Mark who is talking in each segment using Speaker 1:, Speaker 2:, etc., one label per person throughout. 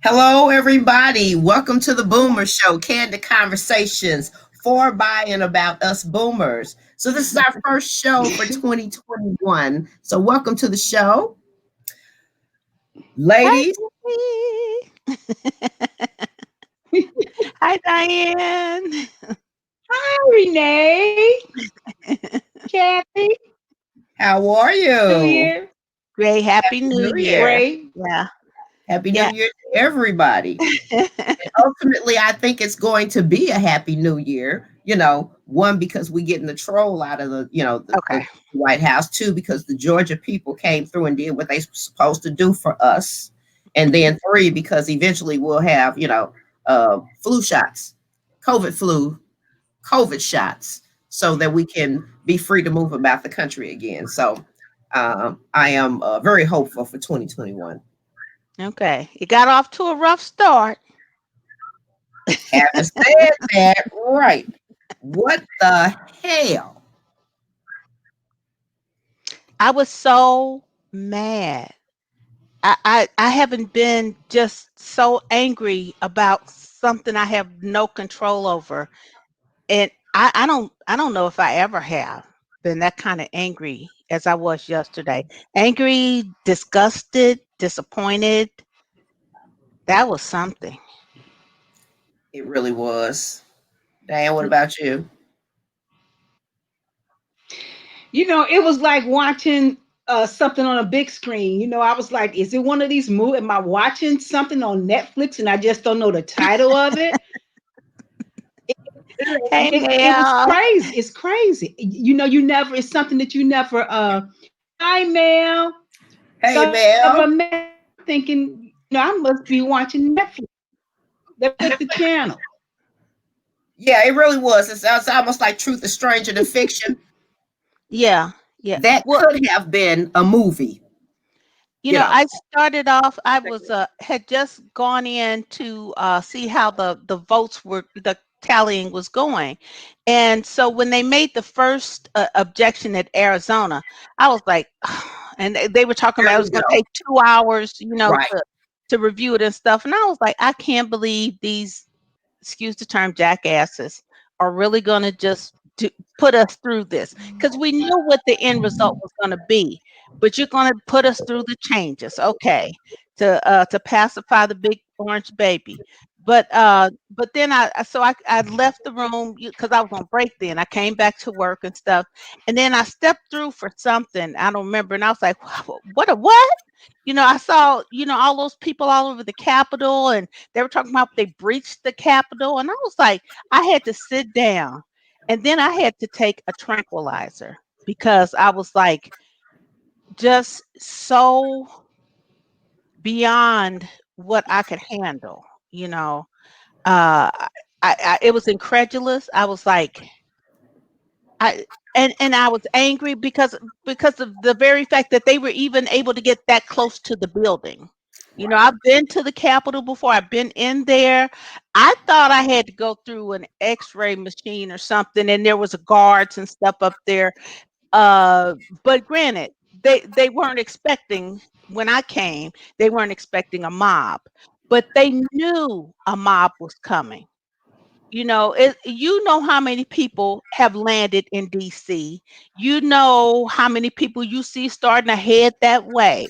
Speaker 1: Hello, everybody. Welcome to the boomrz Show, candid conversations for, by, and about us boomers. So, this is our first show for 2021. So, welcome to the show,
Speaker 2: Hi,
Speaker 1: ladies.
Speaker 2: Tiffany. Hi, Diane.
Speaker 3: Hi, Renee, Kathy,
Speaker 1: How are
Speaker 3: New
Speaker 1: you?
Speaker 3: Year,
Speaker 2: Great. Happy
Speaker 1: Happy
Speaker 2: New
Speaker 1: New Year.
Speaker 2: Year.
Speaker 3: Ray.
Speaker 2: Yeah.
Speaker 1: Happy New
Speaker 2: Yeah.
Speaker 1: Year to everybody. Ultimately, I think it's going to be a happy new year. One, because we getting the troll out of the
Speaker 2: Okay.
Speaker 1: White House. Two, because the Georgia people came through and did what they supposed to do for us. And then three, because eventually we'll have, flu shots, COVID flu, COVID shots, so that we can be free to move about the country again. So I am very hopeful for 2021.
Speaker 2: Okay. You got off to a rough start.
Speaker 1: Having said that, right. What the hell?
Speaker 2: I was so mad. I haven't been just so angry about something I have no control over. And I don't know if I ever have been that kind of angry as I was yesterday. Angry, disgusted, disappointed. That was something.
Speaker 1: It really was. Diane, what about you?
Speaker 3: It was like watching something on a big screen. I was like, is it one of these movies? Am I watching something on Netflix and I just don't know the title of it?
Speaker 2: Hey,
Speaker 3: It was
Speaker 2: Mel.
Speaker 3: crazy. It's crazy. You never, it's something that you never, hi, Mel.
Speaker 1: Hey,
Speaker 3: So never
Speaker 1: Mel.
Speaker 3: thinking, I must be watching Netflix. They put the channel.
Speaker 1: Yeah, it really was. It's almost like truth is stranger than fiction.
Speaker 2: Yeah, yeah.
Speaker 1: That
Speaker 2: Well,
Speaker 1: could have been a movie, you know.
Speaker 2: I started off, I was had just gone in to see how the votes were, the tallying was going. And so when they made the first objection at Arizona, I was like, and they were talking
Speaker 1: There
Speaker 2: about it
Speaker 1: we
Speaker 2: was going to
Speaker 1: go.
Speaker 2: take 2 hours,
Speaker 1: Right.
Speaker 2: to review it and stuff. And I was like, I can't believe these, excuse the term, jackasses are really going to just put us through this, because we knew what the end result was going to be, but you're going to put us through the changes, okay, to pacify the big orange baby. But then I left the room because I was on break. Then I came back to work and stuff, and then I stepped through for something I don't remember, and I was like, what a what? I saw, all those people all over the Capitol, and they were talking about they breached the Capitol. And I was like, I had to sit down. And then I had to take a tranquilizer because I was like, just so beyond what I could handle, you know. Uh, it was incredulous. I was like, I and I was angry because of the very fact that they were even able to get that close to the building. I've been to the Capitol before. I've been in there. I thought I had to go through an X-ray machine or something, and there was a guards and stuff up there. Uh, but granted, they weren't expecting, when I came, they weren't expecting a mob, but they knew a mob was coming. How many people have landed in DC. How many people you see starting to head that way.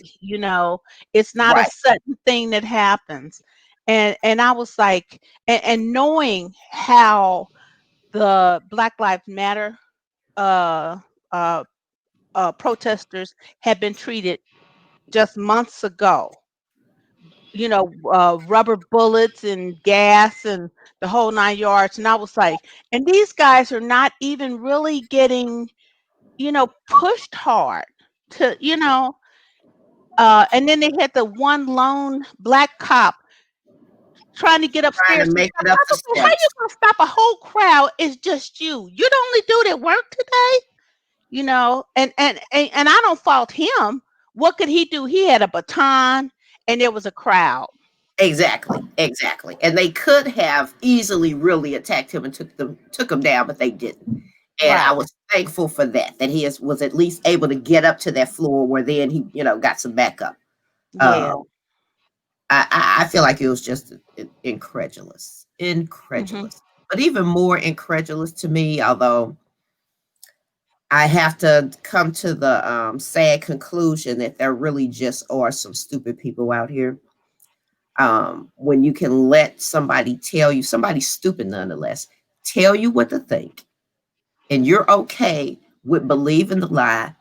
Speaker 2: It's not a
Speaker 1: Right.
Speaker 2: sudden thing that happens. And I was like, and knowing how the Black Lives Matter uh, uh, protesters had been treated just months ago, rubber bullets and gas and the whole 9 yards. And I was like, and these guys are not even really getting, pushed hard to, and then they had the one lone black cop trying to get
Speaker 1: Trying
Speaker 2: upstairs
Speaker 1: to
Speaker 2: to
Speaker 1: make
Speaker 2: stop.
Speaker 1: it up
Speaker 2: I
Speaker 1: the
Speaker 2: was like, how you
Speaker 1: steps.
Speaker 2: gonna stop a whole crowd? It's just you. You the only dude at work today, and I don't fault him. What could he do? He had a baton and there was a crowd.
Speaker 1: Exactly. Exactly. And they could have easily really attacked him and took him down, but they didn't. And I
Speaker 2: Right.
Speaker 1: was thankful for that was at least able to get up to that floor where then he, got some backup.
Speaker 2: Yeah.
Speaker 1: Um, I feel like it was just incredulous,
Speaker 2: Mhm.
Speaker 1: incredulous. But even more incredulous to me, although I have to come to the sad conclusion that there really just are some stupid people out here. When you can let somebody tell you, somebody stupid nonetheless, tell you what to think, and you're okay with believing the lie,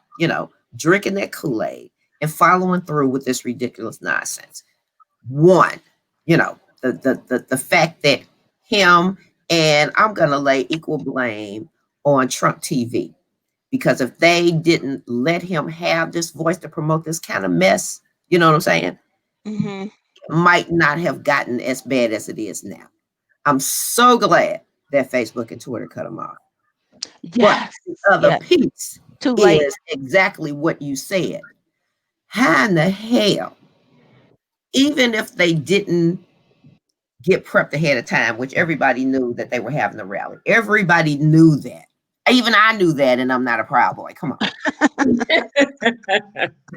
Speaker 1: drinking that Kool-Aid and following through with this ridiculous nonsense. One, the fact that him, and I'm gonna lay equal blame on Trump TV, because if they didn't let him have this voice to promote this kind of mess, you know what I'm saying?
Speaker 2: Mhm.
Speaker 1: It might not have gotten as bad as it is now. I'm so glad that Facebook and Twitter cut him off. But
Speaker 2: Yes.
Speaker 1: the other
Speaker 2: Yeah.
Speaker 1: piece
Speaker 2: Too late.
Speaker 1: is exactly what you said. How in the hell, even if they didn't get prepped ahead of time, which everybody knew that they were having a rally, everybody knew that. Even I knew that, and I'm not a Proud Boy. Come on.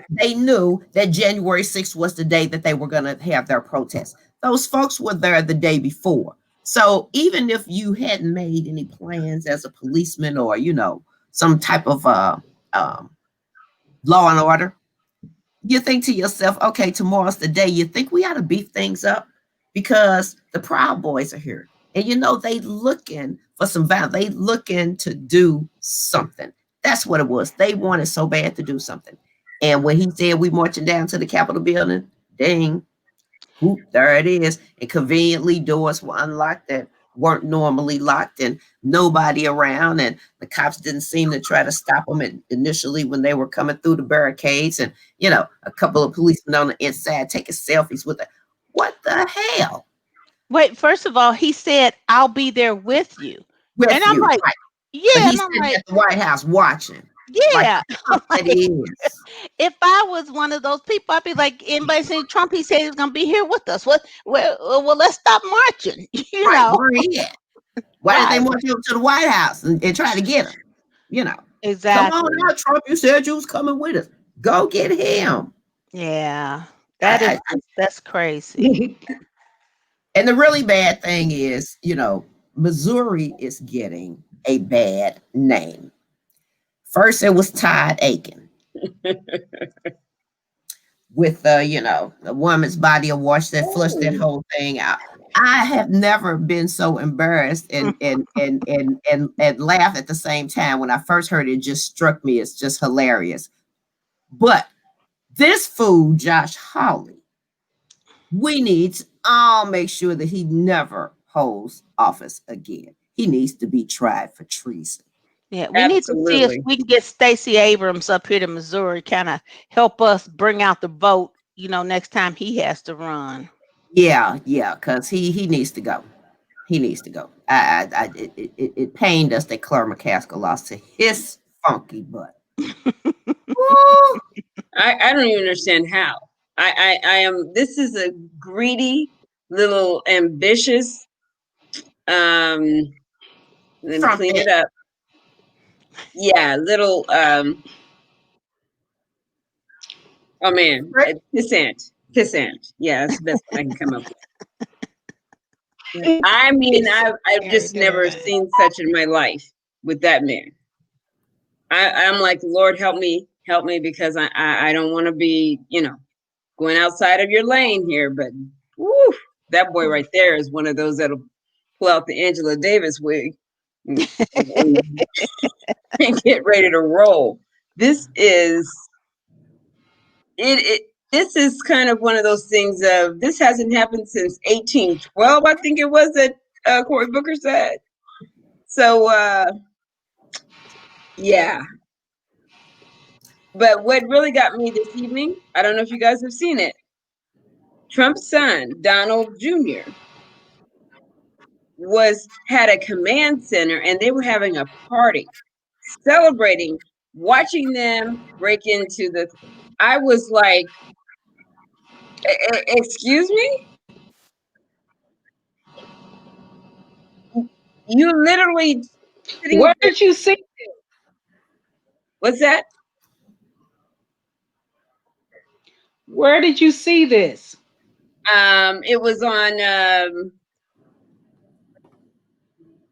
Speaker 1: They knew that January 6th was the day that they were going to have their protest. Those folks were there the day before. So even if you hadn't made any plans as a policeman or, some type of um, law and order, you think to yourself, okay, tomorrow's the day. You think we ought to beef things up because the Proud Boys are here. And they looking for some violence. They looking to do something. That's what it was. They wanted so bad to do something. And when he said we marching down to the Capitol building, dang, whoop, there it is. And conveniently doors were unlocked that weren't normally locked and nobody around. And the cops didn't seem to try to stop them initially when they were coming through the barricades. And, a couple of policemen on the inside taking selfies with it. What the hell?
Speaker 2: Wait, first of all, he said, "I'll be there with you." And
Speaker 1: With
Speaker 2: I'm
Speaker 1: you,
Speaker 2: like,
Speaker 1: right? But
Speaker 2: yeah,
Speaker 1: he's
Speaker 2: and I'm
Speaker 1: sitting
Speaker 2: like,
Speaker 1: at the White House watching, like
Speaker 2: yeah.
Speaker 1: the punk that he is.
Speaker 2: If I was one of those people, I'd be like, anybody saying Trump, he said he's gonna be here with us. What well, let's stop marching, you
Speaker 1: Right,
Speaker 2: know.
Speaker 1: where he at? Why did they
Speaker 2: Right.
Speaker 1: want you up to the White House and try to get him? You know, come on
Speaker 2: Exactly.
Speaker 1: out, Trump. You said you was coming with us. Go get him.
Speaker 2: Yeah. That is
Speaker 1: I,
Speaker 2: just that's crazy.
Speaker 1: and the really bad thing is, Missouri is getting a bad name. First, it was Todd Aiken with the woman's body of wash that flushed that whole thing out. I have never been so embarrassed and laugh at the same time. When I first heard it, it just struck me as just hilarious. But this fool, Josh Hawley, we need to all make sure that he never holds office again. He needs to be tried for treason.
Speaker 2: Yeah, we need to see if
Speaker 4: Absolutely.
Speaker 2: we can get Stacey Abrams up here to Missouri, kind of help us bring out the vote, next time he has to run.
Speaker 1: Yeah, yeah, because he needs to go. He needs to go. It pained us that Claire McCaskill lost to his funky butt. Woo!
Speaker 4: I don't even understand how. I am. This is a greedy, little ambitious. Um, Let me clean
Speaker 1: Trumpet.
Speaker 4: it up. Yeah, little. Oh man, pissant. Yeah, that's the best I can come up with. I mean, I've
Speaker 3: Very
Speaker 4: just never
Speaker 3: good.
Speaker 4: seen such in my life with that man. I'm like, Lord, help me, because I don't want to be, going outside of your lane here. But woo, that boy right there is one of those that'll pull out the Angela Davis wig and get ready to roll. This is it. This is kind of one of those things of this hasn't happened since 1812. I think it was that Cory Booker said. So yeah. But what really got me this evening, I don't know if you guys have seen it. Trump's son, Donald Jr., had a command center and they were having a party celebrating watching them break into the I was like, excuse me? You literally sitting
Speaker 3: Where
Speaker 4: there.
Speaker 3: did you see?
Speaker 4: What's that?
Speaker 3: Where did you see this?
Speaker 4: It was on.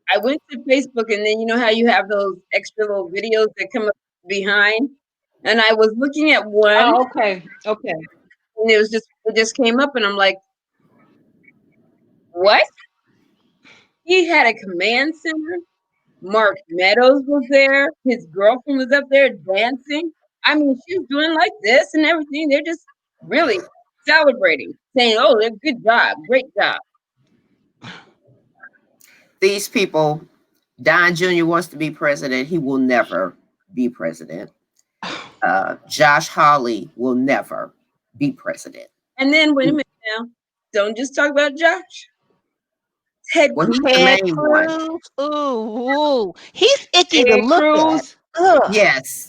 Speaker 4: I went to Facebook, and then you know how you have those extra little videos that come up behind, and I was looking at one,
Speaker 3: Oh, okay. Okay.
Speaker 4: and it just came up, and I'm like, what? He had a command center. Mark Meadows was there. His girlfriend was up there dancing. I mean, she was doing like this and everything. They're just really celebrating, saying, "Oh, good job, great job."
Speaker 1: These people, Don Jr. wants to be president. He will never be president. Josh Hawley will never be president.
Speaker 4: And then wait a minute now, don't just talk about Josh. Ted
Speaker 1: Well,
Speaker 4: Cruz.
Speaker 1: he's the
Speaker 2: Ted
Speaker 1: main one.
Speaker 2: Cruz. Ooh, he's icky to
Speaker 3: Ted
Speaker 2: look at.
Speaker 3: Cruz.
Speaker 2: Ugh.
Speaker 1: Yes.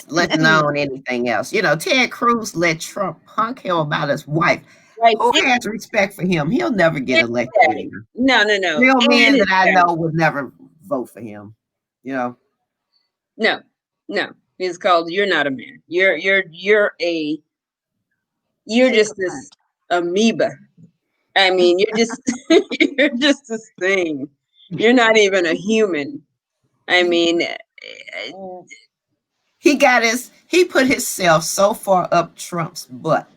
Speaker 1: Let's known anything else. You know, Ted Cruz let Trump punk him about his wife.
Speaker 4: Right,
Speaker 1: Who has respect for him? He'll never get
Speaker 4: and
Speaker 1: elected
Speaker 4: his daddy.
Speaker 1: either.
Speaker 4: No.
Speaker 1: Real
Speaker 4: And
Speaker 1: men
Speaker 4: his
Speaker 1: that I
Speaker 4: daddy.
Speaker 1: know would never vote for him. You know,
Speaker 4: No. It's called "You're Not a Man." You're just this amoeba. I mean, you're just you're just this thing. You're not even a human. I mean,
Speaker 1: he put himself so far up Trump's butt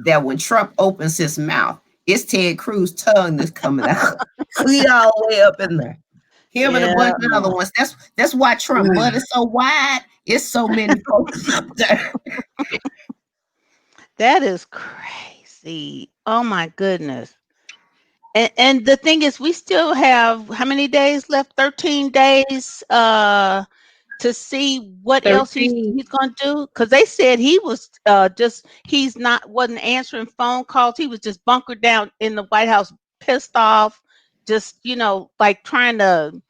Speaker 1: that when Trump opens his mouth, it's Ted Cruz tongue that's coming out clear all the way up in there. Him and a
Speaker 2: Yeah,
Speaker 1: bunch of other ones. That's why Trump butt is so wide. It's so many folks up there.
Speaker 2: that is crazy. Oh my goodness. And the thing is, we still have how many days left? 13 days to see what else he's
Speaker 3: 13.
Speaker 2: gonna do. Because they said he was just he's not wasn't answering phone calls. He was just bunkered down in the White House, pissed off, just like trying to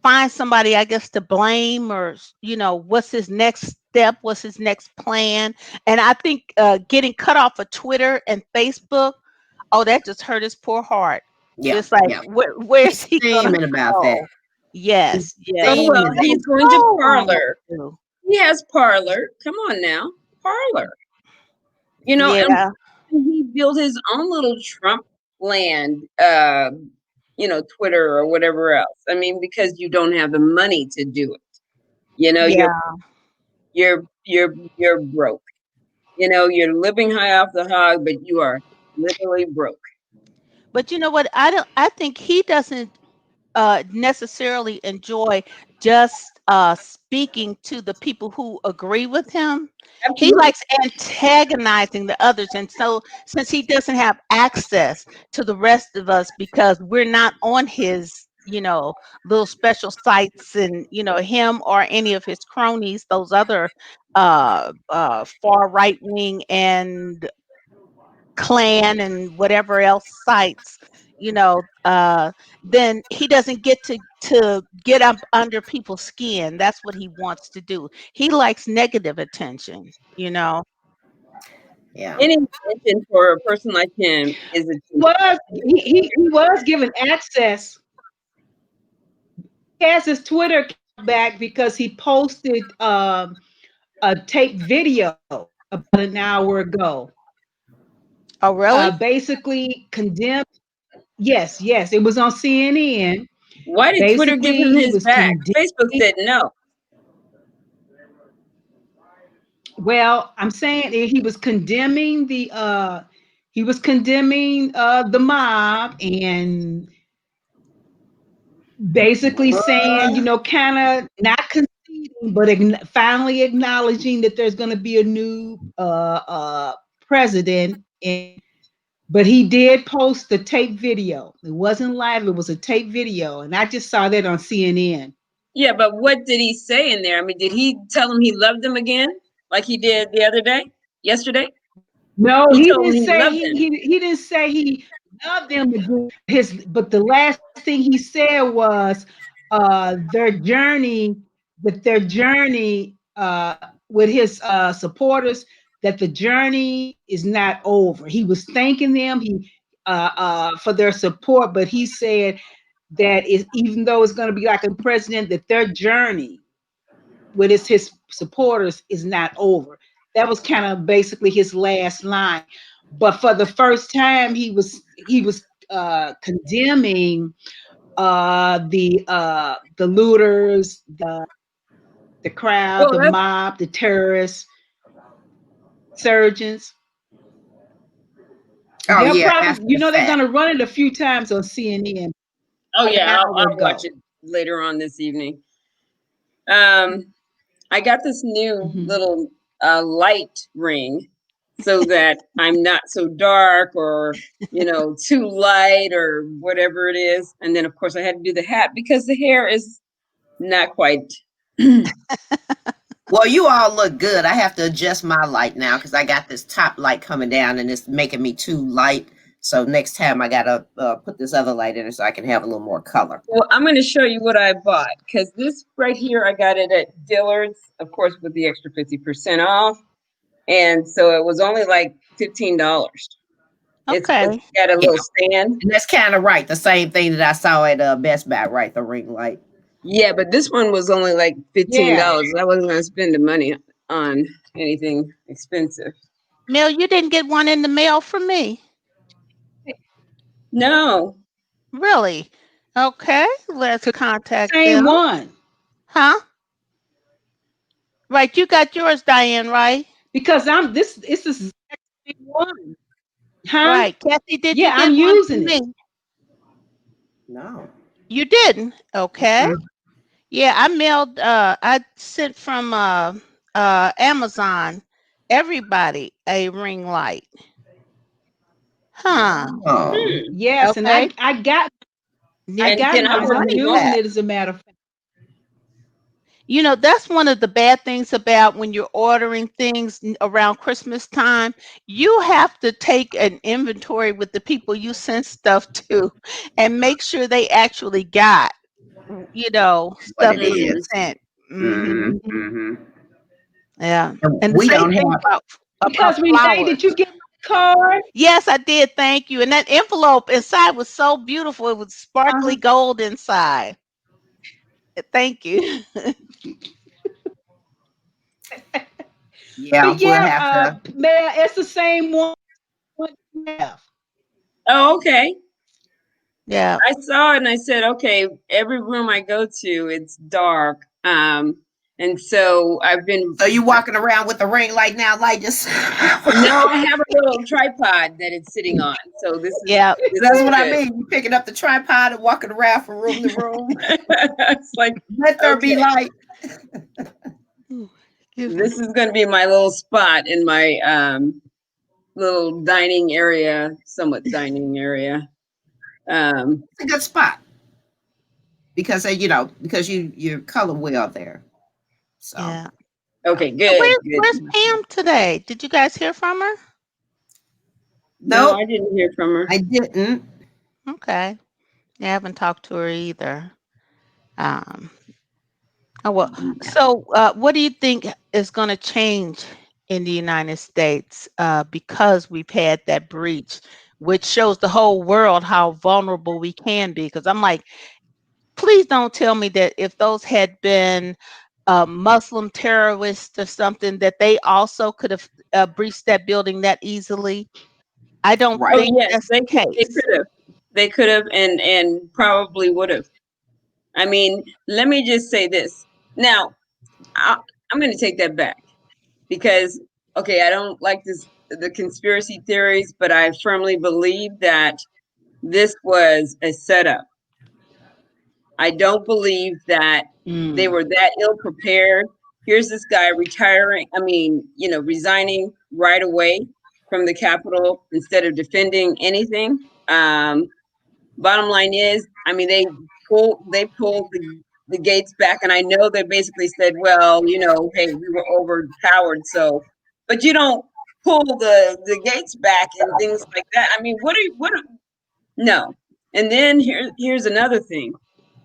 Speaker 2: find somebody, I guess, to blame, or what's his next step, what's his next plan. And I think getting cut off of Twitter and Facebook, oh, that just hurt his poor heart.
Speaker 1: Yeah,
Speaker 2: Just like,
Speaker 1: yeah.
Speaker 2: where's
Speaker 1: He's
Speaker 2: he gonna
Speaker 1: steaming about that.
Speaker 2: go? Yes,
Speaker 4: oh
Speaker 2: yes.
Speaker 4: well,
Speaker 1: Steaming.
Speaker 4: he's going to
Speaker 2: Oh, I
Speaker 4: Parlor.
Speaker 2: do.
Speaker 4: He has Parlor. Come on now, Parlor. And
Speaker 2: Yeah,
Speaker 4: he built his own little Trump land. Twitter or whatever else. I mean, because you don't have the money to do it.
Speaker 2: yeah.
Speaker 4: You're broke. You're living high off the hog, but you are literally broke.
Speaker 2: But you know what? I think he doesn't necessarily enjoy just speaking to the people who agree with him. He
Speaker 4: Absolutely.
Speaker 2: likes antagonizing the others. And so, since he doesn't have access to the rest of us because we're not on his, little special sites, and, him or any of his cronies, those other far right wing and clan and whatever else sites, you know then he doesn't get to get up under people's skin. That's what he wants to do. He likes negative attention.
Speaker 1: Yeah.
Speaker 4: Any attention for a person like him is attention.
Speaker 3: He was given access. He has his Twitter account back because he posted a taped video about an hour ago.
Speaker 2: Oh, really?
Speaker 3: Basically condemned. Yes, it was on CNN.
Speaker 4: Why did Twitter give
Speaker 3: Basically,
Speaker 4: him
Speaker 3: he
Speaker 4: his
Speaker 3: was
Speaker 4: back?
Speaker 3: condemning.
Speaker 4: Facebook said no.
Speaker 3: Well, I'm saying he was condemning the mob, and basically saying, kind of not conceding, but finally acknowledging that there's going to be a new president. But he did post the tape video. It wasn't live; it was a tape video, and I just saw that on CNN.
Speaker 4: Yeah, but what did he say in there? I mean, did he tell him he loved them again, like he did the other day, yesterday?
Speaker 3: No,
Speaker 4: He
Speaker 3: he
Speaker 4: told him
Speaker 3: didn't
Speaker 4: he
Speaker 3: say
Speaker 4: loved them.
Speaker 3: he didn't say he loved them again. But the last thing he said was their journey, that their journey with his supporters, that the journey is not over. He was thanking them for their support, but he said that even though it's going to be like a president, that their journey with his supporters is not over. That was kind of basically his last line. but for the first time, he was condemning the looters, the crowd,
Speaker 4: Well,
Speaker 3: the
Speaker 4: that's
Speaker 3: mob, the terrorists, surgeons.
Speaker 1: Oh
Speaker 3: They'll
Speaker 1: yeah,
Speaker 3: probably,
Speaker 1: after the
Speaker 3: they're
Speaker 1: fact.
Speaker 3: gonna run it a few times on CNN.
Speaker 4: oh
Speaker 3: An
Speaker 4: yeah,
Speaker 3: hour
Speaker 4: I'll watch
Speaker 3: ago.
Speaker 4: it later on this evening. Um, I got this new
Speaker 3: Mhm.
Speaker 4: little light ring so that I'm not so dark or too light or whatever it is. And then of course I had to do the hat because the hair is not quite.
Speaker 1: Well, you all look good. I have to adjust my light now because I got this top light coming down and it's making me too light. So next time I gotta put this other light in it so I can have a little more color.
Speaker 4: Well, I'm going to show you what I bought because this right here, I got it at Dillard's, of course, with the extra 50% off. And so it was only like $15. It's
Speaker 2: Okay.
Speaker 4: got a
Speaker 1: Yeah,
Speaker 4: little stand.
Speaker 1: and that's kind of right. The same thing that I saw at Best Buy, right? The ring light.
Speaker 4: Yeah, but this one was only like
Speaker 3: Yeah.
Speaker 4: $15. I wasn't going to spend the money on anything expensive.
Speaker 2: Mel, you didn't get one in the mail from me.
Speaker 4: No.
Speaker 2: Really? Okay. Let's contact
Speaker 3: Same
Speaker 2: them.
Speaker 3: one.
Speaker 2: Huh? Right. You got yours, Diane, right?
Speaker 3: Because it's the same one. Huh?
Speaker 2: Right. Kathy, did you
Speaker 3: Yeah, I'm
Speaker 2: get one from
Speaker 3: using
Speaker 2: me?
Speaker 3: it.
Speaker 1: No.
Speaker 2: You didn't? Okay.
Speaker 3: Uh-uh.
Speaker 2: Yeah, I sent from Amazon everybody a ring light. Huh.
Speaker 1: Oh.
Speaker 4: Hmm.
Speaker 3: Yes, and
Speaker 2: Okay.
Speaker 3: I
Speaker 2: Need to
Speaker 4: And
Speaker 3: got
Speaker 2: get
Speaker 4: can I
Speaker 2: my
Speaker 3: mine. I'm
Speaker 4: order
Speaker 2: money
Speaker 3: using
Speaker 4: more?
Speaker 2: back.
Speaker 3: it, as a matter of fact.
Speaker 2: That's one of the bad things about when you're ordering things around Christmas time. You have to take an inventory with the people you send stuff to and make sure they actually got,
Speaker 1: What
Speaker 2: stuff
Speaker 1: it
Speaker 2: that you
Speaker 4: Mhm.
Speaker 1: is.
Speaker 2: sent. Hmm.
Speaker 1: Mm-hmm.
Speaker 3: Mhm.
Speaker 1: Mm-hmm.
Speaker 2: Yeah.
Speaker 1: And
Speaker 2: And the
Speaker 1: we
Speaker 2: same
Speaker 1: don't
Speaker 2: thing
Speaker 1: have.
Speaker 2: about
Speaker 3: Because Renee,
Speaker 2: flowers.
Speaker 3: did you get my card?
Speaker 2: Yes, I did. Thank you. And that envelope inside was so beautiful. It was sparkly
Speaker 3: Uh-huh.
Speaker 2: gold inside. Thank you.
Speaker 1: Yeah,
Speaker 3: But
Speaker 1: we'll
Speaker 3: yeah,
Speaker 1: have to.
Speaker 3: Mayor, it's the same one you have.
Speaker 4: Oh, okay.
Speaker 2: Yeah.
Speaker 4: I saw it and I said, okay, every room I go to, it's dark. And so I've been.
Speaker 1: So you walking around with the ring light now, like just.
Speaker 4: No, I have a little tripod that it's sitting on. So
Speaker 2: Yeah.
Speaker 4: this
Speaker 1: That's
Speaker 4: is
Speaker 1: what I
Speaker 4: good.
Speaker 1: mean. You picking up the tripod and walking around from room to room.
Speaker 4: It's like,
Speaker 1: Let there be
Speaker 4: okay,
Speaker 1: light.
Speaker 2: Ooh, excuse me.
Speaker 4: this is going to be my little spot in my little dining area, somewhat dining area.
Speaker 1: It's a good spot because because you color well there. So
Speaker 2: Yeah.
Speaker 4: Okay,
Speaker 2: So
Speaker 4: good, good.
Speaker 2: where's Pam today? Did you guys hear from her?
Speaker 4: No,
Speaker 1: nope,
Speaker 4: I didn't hear from her.
Speaker 1: I didn't.
Speaker 2: Okay. I haven't talked to her either. Um, oh well. So what do you think is going to change in the United States because we've had that breach, which shows the whole world how vulnerable we can be? Because I'm like, please don't tell me that if those had been Muslim terrorists or something, that they also could have breached that building that easily. I don't
Speaker 1: Right.
Speaker 4: Oh
Speaker 2: think
Speaker 4: yes,
Speaker 2: that's the
Speaker 4: they
Speaker 2: case.
Speaker 4: could have. They could have and probably would have. I mean, let me just say this. Now, I'm going to take that back because okay, I don't like the conspiracy theories, but I firmly believe that this was a setup. I don't believe that they
Speaker 3: Mm.
Speaker 4: were that ill prepared. Here's this guy retiring, resigning right away from the Capitol instead of defending anything. Bottom line is, I mean, they pulled the gates back, and I know they basically said, well, hey, we were overpowered, so, but you don't pull the gates back and things like that. I mean, no. And then here's another thing.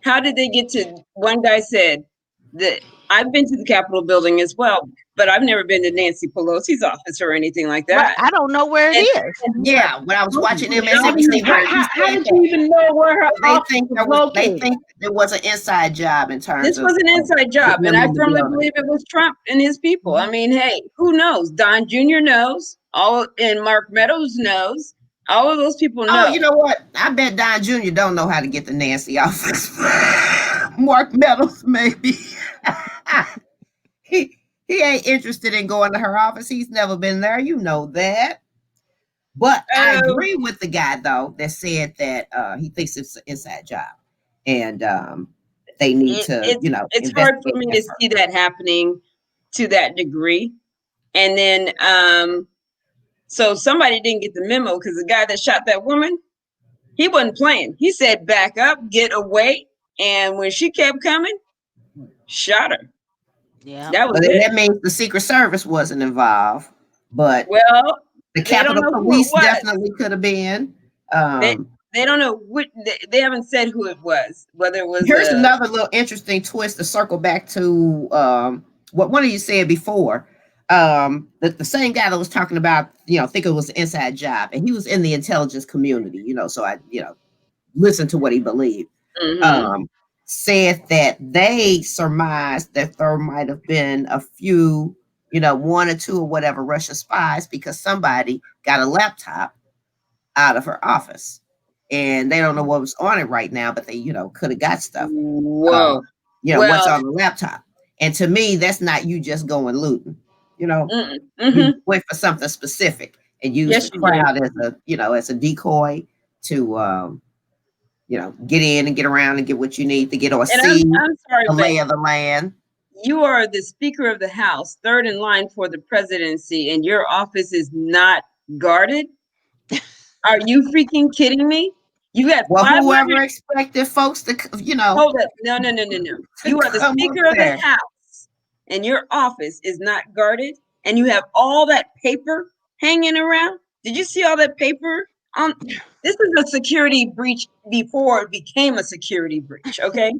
Speaker 4: How did they get to? One guy said that I've been to the Capitol building as well, but I've never been to Nancy Pelosi's office or anything like
Speaker 2: Right.
Speaker 4: that.
Speaker 2: I don't know where it
Speaker 4: And,
Speaker 2: is.
Speaker 4: and
Speaker 1: Yeah, when I was watching
Speaker 4: how do you
Speaker 1: MSNBC,
Speaker 3: How,
Speaker 1: where he
Speaker 3: how, how
Speaker 1: said
Speaker 3: did you
Speaker 1: that
Speaker 3: even know where her
Speaker 1: they
Speaker 3: office
Speaker 1: think
Speaker 3: was
Speaker 1: they
Speaker 3: located?
Speaker 1: think there was an inside job in terms
Speaker 4: this was an
Speaker 1: of
Speaker 4: inside job,
Speaker 1: getting
Speaker 4: and
Speaker 1: them
Speaker 4: I
Speaker 1: in the
Speaker 4: firmly
Speaker 1: building.
Speaker 4: believe it was Trump and his people. I mean, hey, who knows? Don Jr. knows. All and Mark Meadows knows. All of those people
Speaker 1: Oh,
Speaker 4: know.
Speaker 1: you know what? I bet Don Jr. don't know how to get the Nancy office. Mark Meadows, maybe. he ain't interested in going to her office. He's never been there. You know that. But I
Speaker 4: Oh,
Speaker 1: agree with the guy though that said that he thinks it's an inside job, and they need
Speaker 4: it,
Speaker 1: to,
Speaker 4: it's it's hard for
Speaker 1: investigate
Speaker 4: me
Speaker 1: that
Speaker 4: to
Speaker 1: further.
Speaker 4: see that happening to that degree. And then, so somebody didn't get the memo because the guy that shot that woman, he wasn't playing. He said, "Back up, get away." And when she kept coming, shot her.
Speaker 2: Yeah.
Speaker 4: That was
Speaker 1: But then
Speaker 4: it.
Speaker 1: that means the Secret Service wasn't involved, but
Speaker 4: Well,
Speaker 1: the
Speaker 4: they don't
Speaker 1: Capitol
Speaker 4: know who it
Speaker 1: Police
Speaker 4: was.
Speaker 1: definitely could have been.
Speaker 4: They
Speaker 1: Um,
Speaker 4: they don't know what they haven't said who it was. Whether it was
Speaker 1: Here's
Speaker 4: a
Speaker 1: another little interesting twist to circle back to what one of you said before. The same guy that was talking about, think it was an inside job, and he was in the intelligence community, so I, listened to what he believed.
Speaker 4: mhm.
Speaker 1: Um, Said that they surmised that there might have been a few, one or two or whatever Russian spies because somebody got a laptop out of her office. And they don't know what was on it right now, but they, could have got stuff.
Speaker 4: Whoa.
Speaker 1: What's
Speaker 4: Well,
Speaker 1: on the laptop. And to me, that's not you just going looting. You know,
Speaker 4: mm-hmm.
Speaker 1: you went for something specific and use the
Speaker 4: Yes, you did.
Speaker 1: crowd as a decoy to get in and get around and get what you need to get or
Speaker 4: And
Speaker 1: see
Speaker 4: I'm sorry,
Speaker 1: the
Speaker 4: but
Speaker 1: lay of the land.
Speaker 4: you are the Speaker of the House, third in line for the presidency, and your office is not guarded. Are you freaking kidding me? You got
Speaker 1: Well,
Speaker 4: 500.
Speaker 1: whoever expected folks to,
Speaker 4: Hold up. No, no, no, no, no.
Speaker 1: to
Speaker 4: You are the
Speaker 1: come up
Speaker 4: Speaker of the
Speaker 1: there.
Speaker 4: House, and your office is not guarded, and you have all that paper hanging around. Did you see all that paper on? This is a security breach before it became a security breach, okay?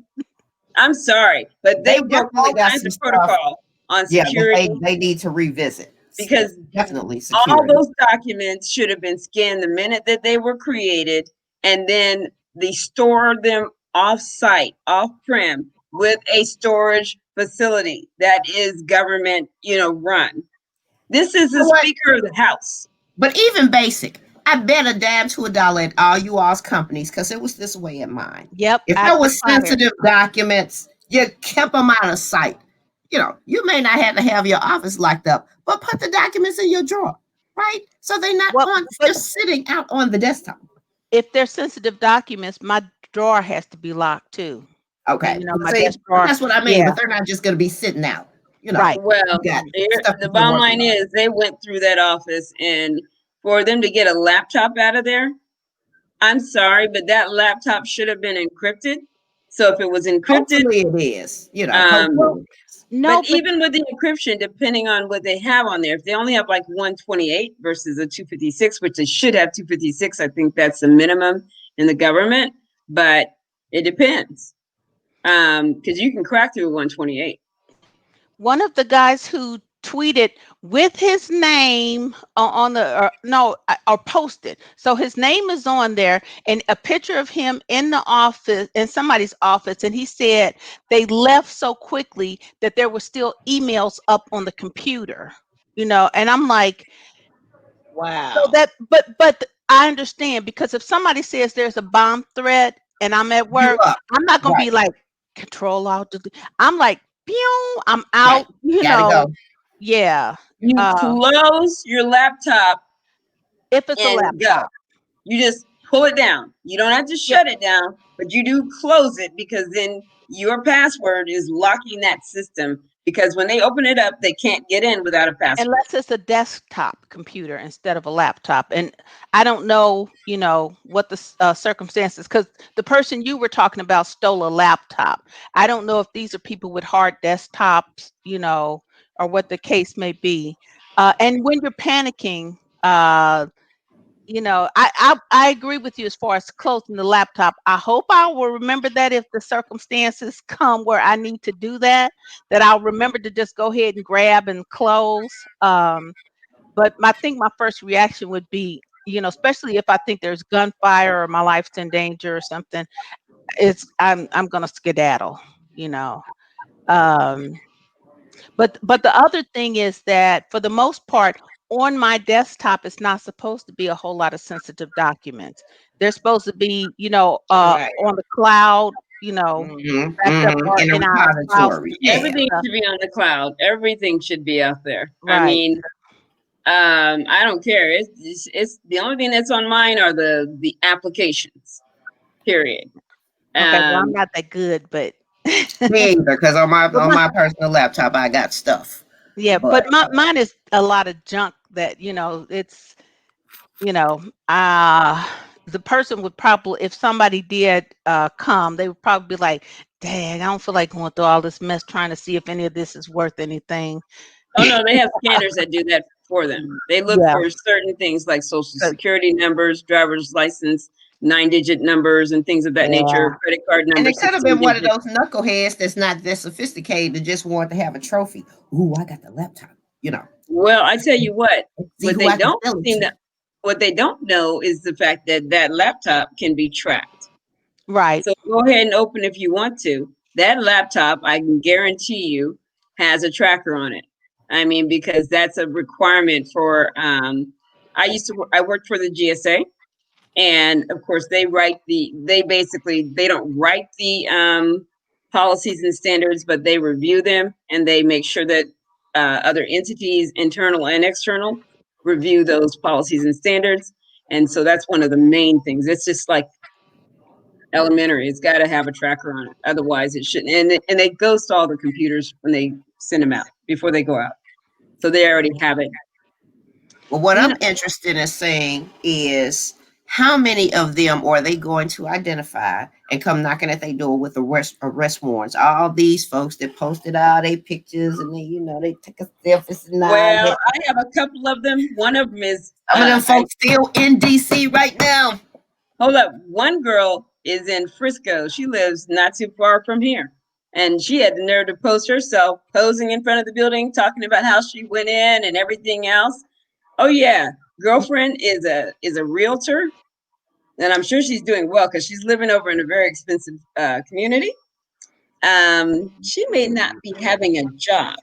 Speaker 4: I'm sorry, but
Speaker 1: They
Speaker 4: they broke
Speaker 1: definitely
Speaker 4: all
Speaker 1: got
Speaker 4: kinds
Speaker 1: some
Speaker 4: of
Speaker 1: stuff.
Speaker 4: protocol on
Speaker 1: Yeah, that
Speaker 4: security
Speaker 1: they need to revisit.
Speaker 4: because
Speaker 1: Definitely
Speaker 4: all
Speaker 1: security.
Speaker 4: those documents should have been scanned the minute that they were created, and then they store them off site, off prem, with a storage facility that is government, run. This is
Speaker 1: You know
Speaker 4: the
Speaker 1: what?
Speaker 4: Speaker of the House.
Speaker 1: But even basic, I bet a dime to a dollar at all you all's companies because it was this way at mine.
Speaker 2: Yep.
Speaker 1: If
Speaker 2: I
Speaker 1: there
Speaker 2: the
Speaker 1: was
Speaker 2: fire.
Speaker 1: sensitive documents, you kept them out of sight. You may not have to have your office locked up, but put the documents in your drawer, right? So they're not
Speaker 2: Well,
Speaker 1: on
Speaker 2: but
Speaker 1: just sitting out on the desktop.
Speaker 2: if they're sensitive documents, my drawer has to be locked too.
Speaker 1: Okay.
Speaker 2: My
Speaker 1: See,
Speaker 2: desk drawer.
Speaker 1: that's what I mean.
Speaker 2: Yeah.
Speaker 1: But they're not just going to be sitting out.
Speaker 2: Right.
Speaker 1: You
Speaker 4: Well,
Speaker 1: got
Speaker 2: Mhm.
Speaker 1: stuff
Speaker 4: the
Speaker 1: that you're
Speaker 4: bottom
Speaker 1: working
Speaker 4: line
Speaker 1: on.
Speaker 4: is they went through that office, and for them to get a laptop out of there, I'm sorry, but that laptop should have been encrypted. So if it was encrypted,
Speaker 1: Hopefully it is.
Speaker 4: um,
Speaker 1: Hopefully
Speaker 2: Well,
Speaker 1: it is.
Speaker 4: but
Speaker 2: no, but
Speaker 4: even with the encryption, depending on what they have on there, if they only have like 128 versus a 256, which they should have 256, I think that's the minimum in the government. But it depends, because you can crack through a 128.
Speaker 2: one of the guys who tweeted with his name on the or, no or posted, so his name is on there and a picture of him in the office, in somebody's office, and he said they left so quickly that there were still emails up on the computer, and I'm like, so
Speaker 3: Wow.
Speaker 2: that, but I understand, because if somebody says there's a bomb threat and I'm at
Speaker 1: You
Speaker 2: work,
Speaker 1: up.
Speaker 2: I'm not gonna
Speaker 1: Right.
Speaker 2: be like control alt delete. I'm like, pew, I'm
Speaker 1: Right.
Speaker 2: out,
Speaker 1: Gotta go.
Speaker 2: yeah.
Speaker 4: You
Speaker 2: Uh,
Speaker 4: close your laptop
Speaker 2: if it's a
Speaker 4: and go.
Speaker 2: laptop.
Speaker 4: You just pull it down. You don't have to
Speaker 2: Yeah.
Speaker 4: shut it down, but you do close it because then your password is locking that system. Because when they open it up, they can't get in without a password.
Speaker 2: Unless it's a desktop computer instead of a laptop. And I don't know, what the circumstances, because the person you were talking about stole a laptop. I don't know if these are people with hard desktops, or what the case may be. And when you're panicking, I agree with you as far as closing the laptop. I hope I will remember that if the circumstances come where I need to do that, that I'll remember to just go ahead and grab and close. But I think my first reaction would be, especially if I think there's gunfire or my life's in danger or something, I'm gonna skedaddle, you know. Um, but the other thing is that for the most part, on my desktop, it's not supposed to be a whole lot of sensitive documents. They're supposed to be,
Speaker 1: Right.
Speaker 2: on the cloud, backed up or
Speaker 1: In a
Speaker 2: in our file
Speaker 1: repository.
Speaker 2: system and
Speaker 1: Yeah.
Speaker 4: Everything
Speaker 2: stuff.
Speaker 4: should be on the cloud. Everything should be out there. I
Speaker 2: Right.
Speaker 4: mean, I don't care. It's the only thing that's on mine are the applications. Period.
Speaker 2: Okay. Well, I'm
Speaker 4: Um,
Speaker 2: not that good, but
Speaker 1: Me either, because on my
Speaker 2: but
Speaker 1: on my personal laptop I got stuff.
Speaker 2: yeah,
Speaker 1: But
Speaker 2: but mine is a lot of junk that, it's, you know, the person would probably, if somebody did come, they would probably be like, dang, I don't feel like going through all this mess trying to see if any of this is worth anything.
Speaker 4: oh no, they have scanners that do that for them. They look
Speaker 2: Yeah.
Speaker 4: for certain things like social
Speaker 2: 'Cause-
Speaker 4: security numbers, driver's license, 9-digit numbers, and things of that
Speaker 2: Yeah.
Speaker 4: nature. Credit card
Speaker 1: and it
Speaker 4: numbers,
Speaker 1: could have been one of
Speaker 4: 16-digit.
Speaker 1: those knuckleheads that's not that sophisticated that just want to have a trophy. Ooh, I got the laptop.
Speaker 4: Well, I tell you what,
Speaker 1: See
Speaker 4: what
Speaker 1: who
Speaker 4: they
Speaker 1: I can
Speaker 4: don't
Speaker 1: sell it
Speaker 4: seem
Speaker 1: to.
Speaker 4: to, what they don't know is the fact that that laptop can be tracked.
Speaker 2: Right.
Speaker 4: So go ahead and open if you want to. That laptop, I can guarantee you, has a tracker on it. I mean, because that's a requirement for. I worked for the GSA, and of course they don't write the policies and standards, but they review them and they make sure that other entities, internal and external, review those policies and standards. And so that's one of the main things. It's just like elementary. It's got to have a tracker on it. Otherwise, it shouldn't. And they ghost all the computers when they send them out before they go out. So they already have it.
Speaker 1: Well, what
Speaker 2: You
Speaker 1: I'm
Speaker 2: know,
Speaker 1: interested in saying is how many of them are they going to identify and come knocking at their door with arrest warrants? All these folks that posted all their pictures and they take a selfies and all
Speaker 4: Well,
Speaker 1: that.
Speaker 4: I have a couple of them. One of them is
Speaker 1: Some of them folks still in DC right now.
Speaker 4: hold up. One girl is in Frisco. She lives not too far from here. And she had the nerve to post herself posing in front of the building, talking about how she went in and everything else. Oh yeah, girlfriend is a realtor, and I'm sure she's doing well because she's living over in a very expensive community. She may not be having a job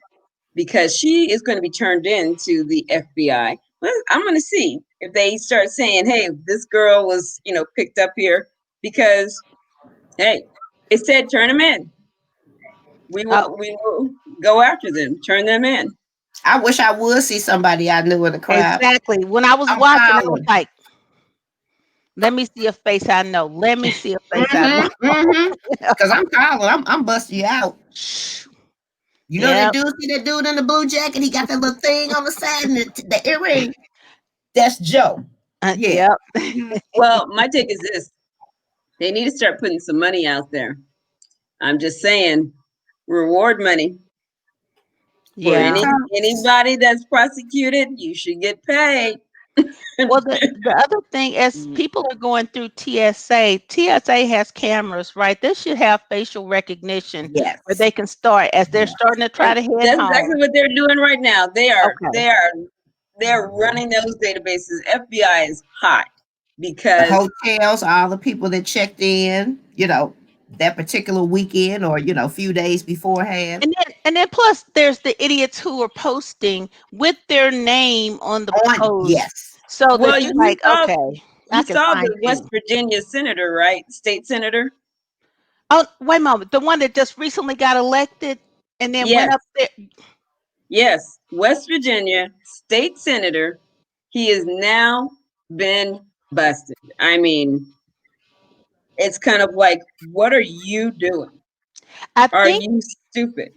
Speaker 4: because she is going to be turned in to the FBI. Well, I'm going to see if they start saying, "Hey, this girl was, picked up here," because hey, it said turn them in. We
Speaker 2: uh,
Speaker 4: will we will go after them, turn them in.
Speaker 1: I wish I would see somebody I knew in the crowd.
Speaker 2: exactly. When I was
Speaker 1: I'm
Speaker 2: watching, I was
Speaker 1: hollering.
Speaker 2: like, let me see a face I know. Let me see a face I know.
Speaker 1: Because I'm calling. I'm busting you out. You know that
Speaker 2: Yep.
Speaker 1: dude, see that dude in the blue jacket? He got that little thing on the side and the earring. That's Joe. Yeah.
Speaker 2: Yep.
Speaker 4: Well, my take is this: they need to start putting some money out there. I'm just saying, reward money for
Speaker 2: Yeah.
Speaker 4: anybody that's prosecuted. You should get paid.
Speaker 2: Well, the other thing, as people are going through TSA has cameras, right? They should have facial recognition where
Speaker 1: Yes.
Speaker 2: they can start as they're starting to try to head
Speaker 4: That's
Speaker 2: home.
Speaker 4: exactly what they're doing right now.
Speaker 2: Okay.
Speaker 4: They're running those databases. FBI is hot
Speaker 1: The
Speaker 4: because
Speaker 1: hotels, all the people that checked in, that particular weekend or, few days beforehand.
Speaker 2: And then plus there's the idiots who are posting with their name on the post
Speaker 1: Yes.
Speaker 2: so
Speaker 4: well,
Speaker 2: that you're like, okay, I
Speaker 4: you
Speaker 2: can
Speaker 4: saw
Speaker 2: find
Speaker 4: the West
Speaker 2: you.
Speaker 4: Virginia senator, right? State senator.
Speaker 2: Oh, wait a moment. The one that just recently got elected and then went
Speaker 4: Yes,
Speaker 2: up there.
Speaker 4: yes, West Virginia state senator. He has now been busted. I mean, it's kind of like, what are you doing?
Speaker 2: I
Speaker 4: Are
Speaker 2: think
Speaker 4: you stupid?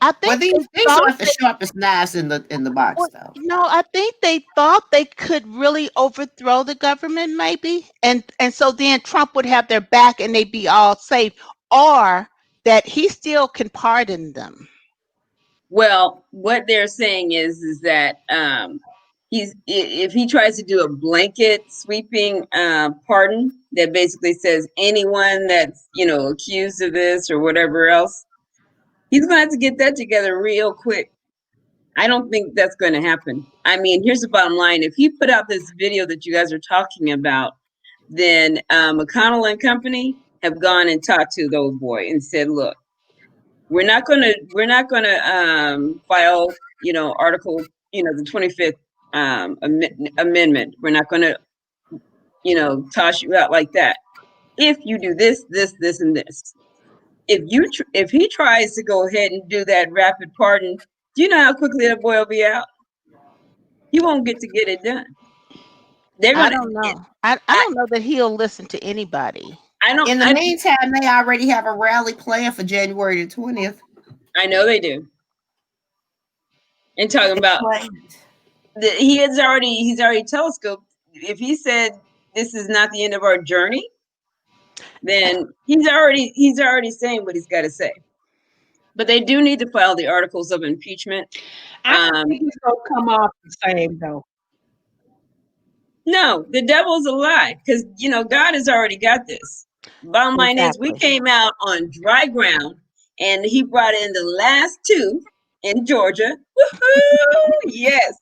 Speaker 1: Well, these
Speaker 2: they
Speaker 1: these
Speaker 2: thought
Speaker 1: are the sharpest knives in the box,
Speaker 2: well,
Speaker 1: though.
Speaker 2: I think they thought they could really overthrow the government, maybe, and so then Trump would have their back and they'd be all safe, or that he still can pardon them.
Speaker 4: Well, what they're saying is that if he tries to do a blanket sweeping pardon that basically says anyone that's accused of this or whatever else, he's going to have to get that together real quick. I don't think that's going to happen. I mean, here's the bottom line: if he put out this video that you guys are talking about, then McConnell and company have gone and talked to the old boy and said, "Look, we're not gonna file article the 25th amendment. We're not going to, toss you out like that. If you do this, this, this, and this, if he tries to go ahead and do that rapid pardon, do you know how quickly that boy will be out? He won't get to get it done. They're
Speaker 2: I
Speaker 4: gonna.
Speaker 2: don't know. I don't know that he'll listen to anybody.
Speaker 4: I don't.
Speaker 1: In the meantime, they already have a rally planned for January the 20th.
Speaker 4: I know they do. And talking about he's already telescoped. If he said this is not the end of our journey, then he's already saying what he's got to say. But they do need to file the articles of impeachment.
Speaker 3: I don't think he's gonna come off the same though.
Speaker 4: No, the devil's a lie, because God has already got this. Bottom line is, we came out on dry ground, and he brought in the last two in Georgia. Woohoo! Yes,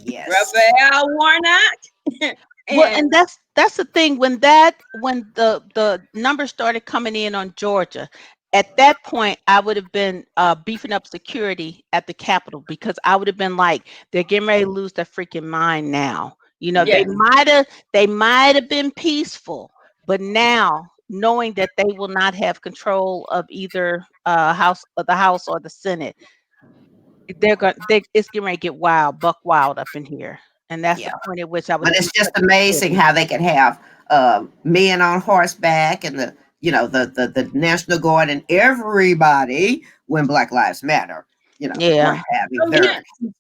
Speaker 4: Raphael Warnock.
Speaker 2: And that's the thing, when the numbers started coming in on Georgia, at that point I would have been beefing up security at the Capitol, because I would have been like, they're getting ready to lose their freaking mind now. They might have been peaceful, but now knowing that they will not have control of either the House or the Senate, it's getting ready to get buck wild up in here. And that's the point at which I would.
Speaker 1: But it's just amazing how they can have men on horseback and the National Guard and everybody when Black Lives Matter.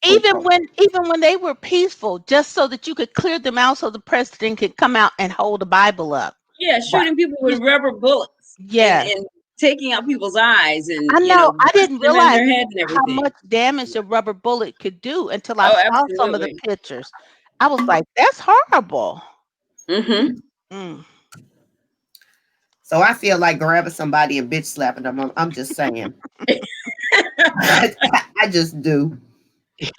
Speaker 2: Even when they were peaceful, just so that you could clear them out, so the president could come out and hold the Bible up.
Speaker 4: Yeah, shooting people with rubber bullets.
Speaker 2: Yeah.
Speaker 4: And taking out people's eyes, and
Speaker 2: I know, I didn't realize
Speaker 4: their head and
Speaker 2: how much damage a rubber bullet could do until I saw some of the pictures. I was like, that's horrible.
Speaker 1: So I feel like grabbing somebody and bitch slapping them. I'm just saying. I just do.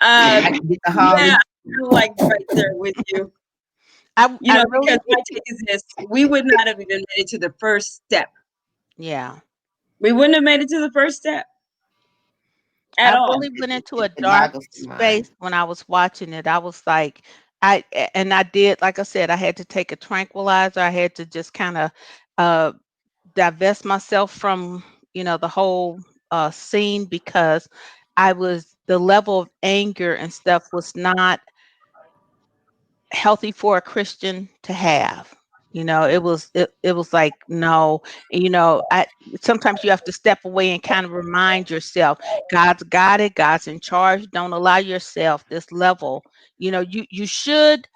Speaker 4: I feel like right there with you. Because my take is this: we would not have even made it to the first step.
Speaker 2: Yeah.
Speaker 4: We wouldn't have made it to the first step at all.
Speaker 2: I really went into a dark space when I was watching it. I was like, I did, like I said, I had to take a tranquilizer. I had to just kind of divest myself from, the whole scene, because the level of anger and stuff was not healthy for a Christian to have. It was like, no. Sometimes you have to step away and kind of remind yourself, God's got it, God's in charge. Don't allow yourself this level. You should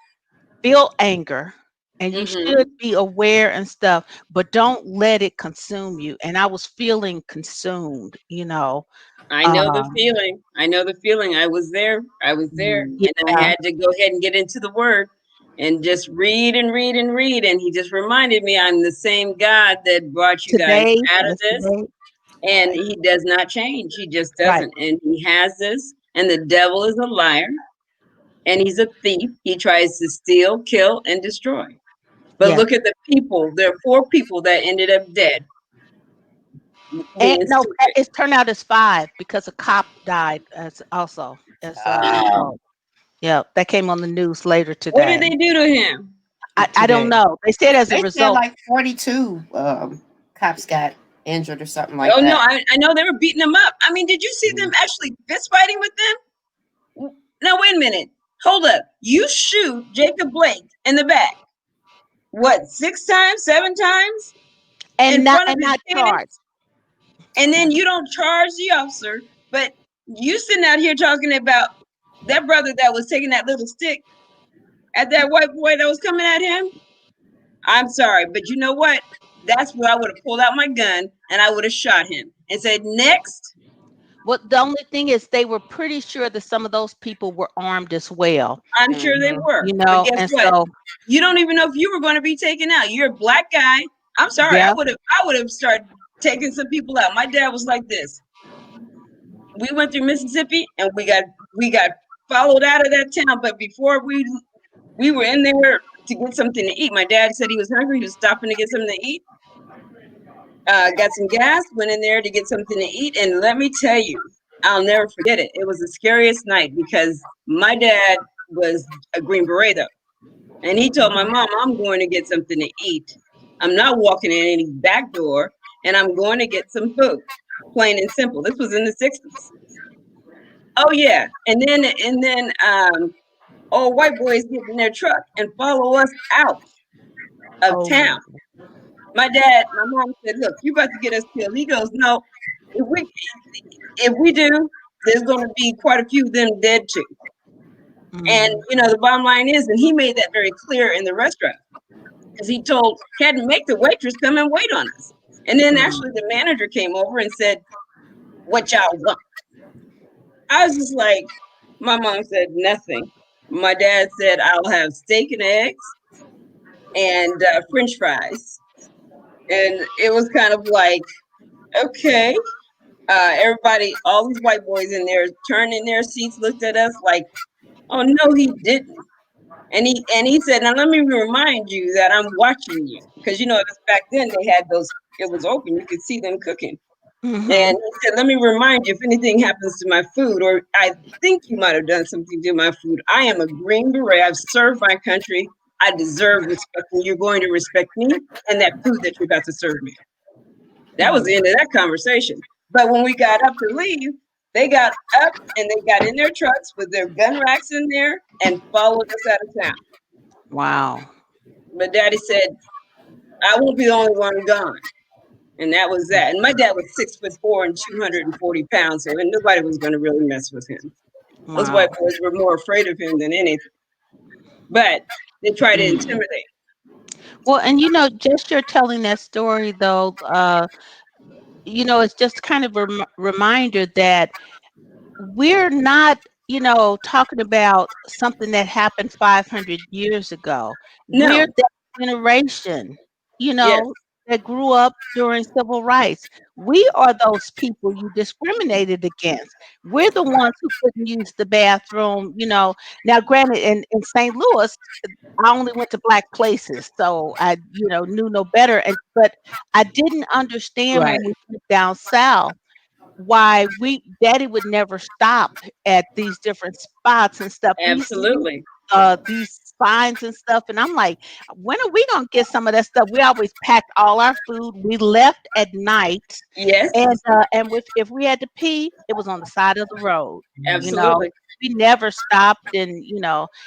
Speaker 2: feel anger, and you should be aware and stuff, but don't let it consume you. And I was feeling consumed.
Speaker 4: I know the feeling. I was there. And I had to go ahead and get into the word and just read and read and read. And he just reminded me, I'm the same God that brought you guys out of this. And he does not change. He just doesn't. Right. And he has this. And the devil is a liar. And he's a thief. He tries to steal, kill, and destroy. But look at the people. There are 4 people that ended up dead.
Speaker 2: And no, it turned out as 5, because a cop died also. Yeah, that came on the news later today.
Speaker 4: What did they do to him?
Speaker 2: I don't know. They said as a result,
Speaker 1: like 42 cops got injured or something like that.
Speaker 4: Oh no, I know they were beating them up. I mean, did you see them actually fist fighting with them? Now wait a minute. Hold up. You shoot Jacob Blake in the back. What, 6 times, 7 times?
Speaker 2: And not charged.
Speaker 4: And then you don't charge the officer, but you sitting out here talking about that brother that was taking that little stick at that white boy that was coming at him. I'm sorry, but you know what? That's where I would have pulled out my gun and I would have shot him and said, next.
Speaker 2: Well, the only thing is, they were pretty sure that some of those people were armed as well.
Speaker 4: I'm sure they were. But guess what? So, you don't even know if you were going to be taken out. You're a black guy. I'm sorry. I would have started taking some people out. My dad was like this. We went through Mississippi and we got followed out of that town. But before we were in there to get something to eat. My dad said he was hungry. He was stopping to get something to eat. Got some gas, went in there to get something to eat. And let me tell you, I'll never forget it. It was the scariest night because my dad was a Green Beret though. And he told my mom, I'm going to get something to eat. I'm not walking in any back door, and I'm going to get some food. Plain and simple. This was in the 60s. Oh yeah. And then old white boys get in their truck and follow us out of
Speaker 2: Oh,
Speaker 4: town. My mom said, look, you about to get us killed. He goes, no, if we do, there's gonna be quite a few of them dead too. And
Speaker 2: mm,
Speaker 4: the bottom line is, and he made that very clear in the restaurant, because he had to make the waitress come and wait on us. And then
Speaker 2: mm,
Speaker 4: actually the manager came over and said, what y'all want? I was just like, my mom said nothing. My dad said, I'll have steak and eggs and French fries. And it was kind of like, okay. Everybody, all these white boys in there turned in their seats, looked at us like, oh no, he didn't. And he said, now let me remind you that I'm watching you. Because it was back then they had those, it was open, you could see them cooking.
Speaker 2: mm-hmm.
Speaker 4: And he said, let me remind you, if anything happens to my food, or I think you might have done something to my food, I am a Green Beret. I've served my country. I deserve respect, and you're going to respect me and that food that you're about to serve me. That was the end of that conversation. But when we got up to leave, they got up and they got in their trucks with their gun racks in there and followed us out of town.
Speaker 2: Wow.
Speaker 4: But Daddy said, I won't be the only one gone. And that was that. And my dad was 6'4" and 240 pounds, so nobody was going to really mess with him. Those white
Speaker 2: Wow.
Speaker 4: boys were more afraid of him than anything. But they tried to
Speaker 2: Mm.
Speaker 4: intimidate.
Speaker 2: Well, and just you're telling that story though, it's just kind of a reminder that we're not, talking about something that happened 500 years ago. We're
Speaker 4: No.
Speaker 2: that generation, you
Speaker 4: Yes.
Speaker 2: know, that grew up during civil rights. We are those people you discriminated against. We're the ones who couldn't use the bathroom, Now, granted, in St. Louis, I only went to black places, so I, knew no better. But I didn't understand
Speaker 4: Right.
Speaker 2: when we went down south why daddy would never stop at these different spots and stuff. We see
Speaker 4: Absolutely.
Speaker 2: these signs and stuff, and I'm like, when are we gonna get some of that stuff? We always packed all our food. We left at night,
Speaker 4: Yes.
Speaker 2: and if we had to pee, it was on the side of the road. You know,
Speaker 4: Absolutely.
Speaker 2: we never stopped, and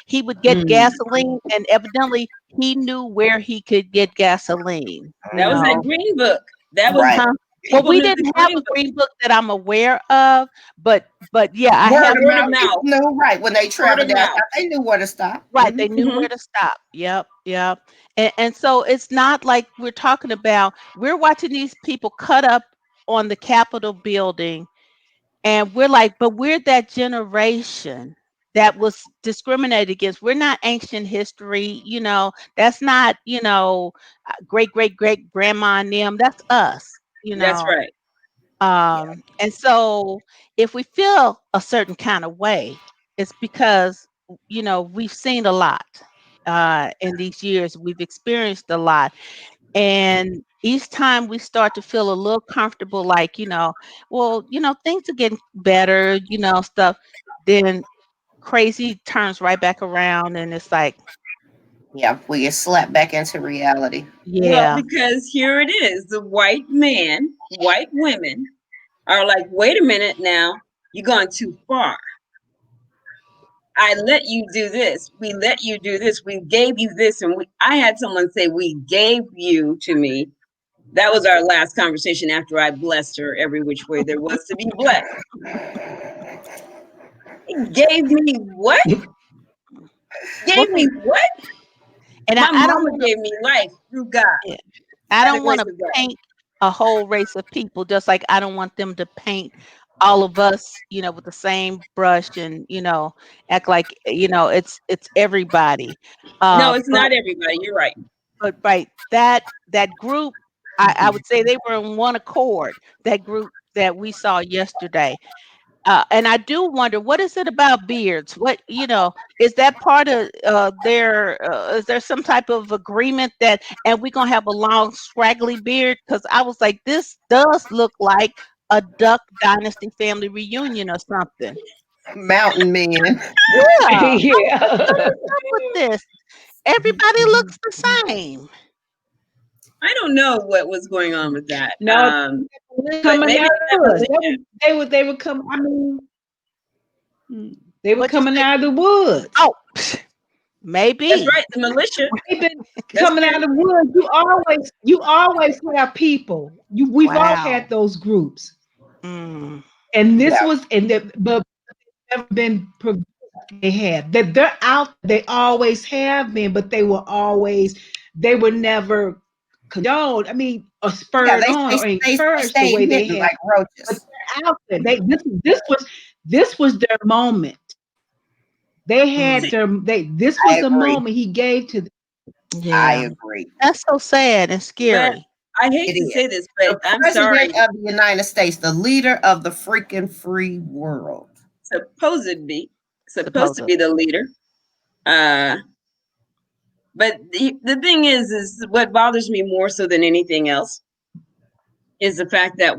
Speaker 2: he would get gasoline, and evidently he knew where he could get gasoline.
Speaker 4: That was that green book. That was
Speaker 1: Right.
Speaker 2: Huh? Well,
Speaker 4: people
Speaker 2: we
Speaker 4: knew the
Speaker 2: didn't have
Speaker 4: green
Speaker 2: a
Speaker 4: book.
Speaker 2: green book that I'm aware of, but yeah, I
Speaker 1: Word
Speaker 2: have
Speaker 1: of
Speaker 4: Word of
Speaker 1: mouth.
Speaker 4: mouth.
Speaker 1: People knew, right, when they
Speaker 4: Word
Speaker 1: traveled
Speaker 4: of
Speaker 1: down
Speaker 4: mouth.
Speaker 1: south, they knew where to stop.
Speaker 2: right. They knew
Speaker 4: Hmm.
Speaker 2: where to stop. Yep, yep. And so it's not like we're talking about. We're watching these people cut up on the Capitol building, and we're like, but we're that generation that was discriminated against. We're not ancient history. That's not great great great grandma and them. That's us.
Speaker 4: That's right.
Speaker 2: And so if we feel a certain kind of way, it's because, we've seen a lot in these years. We've experienced a lot. And each time we start to feel a little comfortable, like, well, things are getting better, stuff, then crazy turns right back around. And it's like,
Speaker 1: Yeah, we get slapped back into reality.
Speaker 4: Well,
Speaker 2: yeah,
Speaker 4: because here it is. The white man, white women are like, wait a minute now, you're going too far. I let you do this. We let you do this. We gave you this. And I had someone say, we gave you to me. That was our last conversation after I blessed her every which way there was to be blessed. Gave me what?
Speaker 2: well,
Speaker 4: Gave me what?
Speaker 2: and
Speaker 4: My
Speaker 2: I don't
Speaker 4: mama
Speaker 2: want
Speaker 4: gave me life through God
Speaker 2: to. I
Speaker 4: by the
Speaker 2: don't want
Speaker 4: grace
Speaker 2: to
Speaker 4: of God.
Speaker 2: paint a whole race of people, just like I don't want them to paint all of us, with the same brush and, act like, it's everybody.
Speaker 4: No,
Speaker 2: Uh,
Speaker 4: it's
Speaker 2: but
Speaker 4: not everybody. You're right.
Speaker 2: right, that group, I would say they were in one accord. That group that we saw yesterday. And I do wonder, what is it about beards? What, is that part of is there some type of agreement that, and we're going to have a long, scraggly beard? Because I was like, this does look like a Duck Dynasty family reunion or something.
Speaker 1: Mountain man.
Speaker 2: Yeah. What
Speaker 3: Yeah.
Speaker 2: is up with this? Everybody looks the same.
Speaker 4: I don't know what was going on with that.
Speaker 3: No,
Speaker 4: But
Speaker 3: coming
Speaker 4: maybe
Speaker 3: out
Speaker 4: that
Speaker 3: of the woods.
Speaker 4: militia.
Speaker 3: They would come. I mean, they were
Speaker 2: What you
Speaker 3: coming
Speaker 2: say?
Speaker 3: out of the woods.
Speaker 2: Oh,
Speaker 4: That's
Speaker 2: maybe.
Speaker 4: right, the militia.
Speaker 3: They've been
Speaker 4: That's
Speaker 3: coming out
Speaker 4: true.
Speaker 3: of the woods. You always have people. We've all
Speaker 2: Wow.
Speaker 3: had those groups,
Speaker 2: Mm,
Speaker 3: and this
Speaker 1: Yeah.
Speaker 3: was, but never been. They have that they're out. They always have been, but they were never condoned. I mean, or
Speaker 1: Yeah,
Speaker 3: spurred on or
Speaker 1: they
Speaker 3: encouraged the
Speaker 1: stayed
Speaker 3: way they
Speaker 1: hidden
Speaker 3: have.
Speaker 1: like
Speaker 3: But
Speaker 1: roaches.
Speaker 3: they're out there. This was their moment. They had
Speaker 2: mm.
Speaker 4: See,
Speaker 3: their this
Speaker 1: I
Speaker 3: was the
Speaker 1: agree.
Speaker 3: moment he gave to them.
Speaker 1: I
Speaker 2: Yeah.
Speaker 1: agree.
Speaker 2: That's so sad and
Speaker 4: but
Speaker 2: scary.
Speaker 4: I hate
Speaker 1: It
Speaker 4: to
Speaker 1: is.
Speaker 4: say this, but
Speaker 1: The
Speaker 4: I'm
Speaker 1: president
Speaker 4: sorry.
Speaker 1: of the United States, the leader of the freaking free world.
Speaker 4: Supposed be supposed to
Speaker 2: Supposedly.
Speaker 4: be the leader. Uh, but the thing is what bothers me more so than anything else is the fact that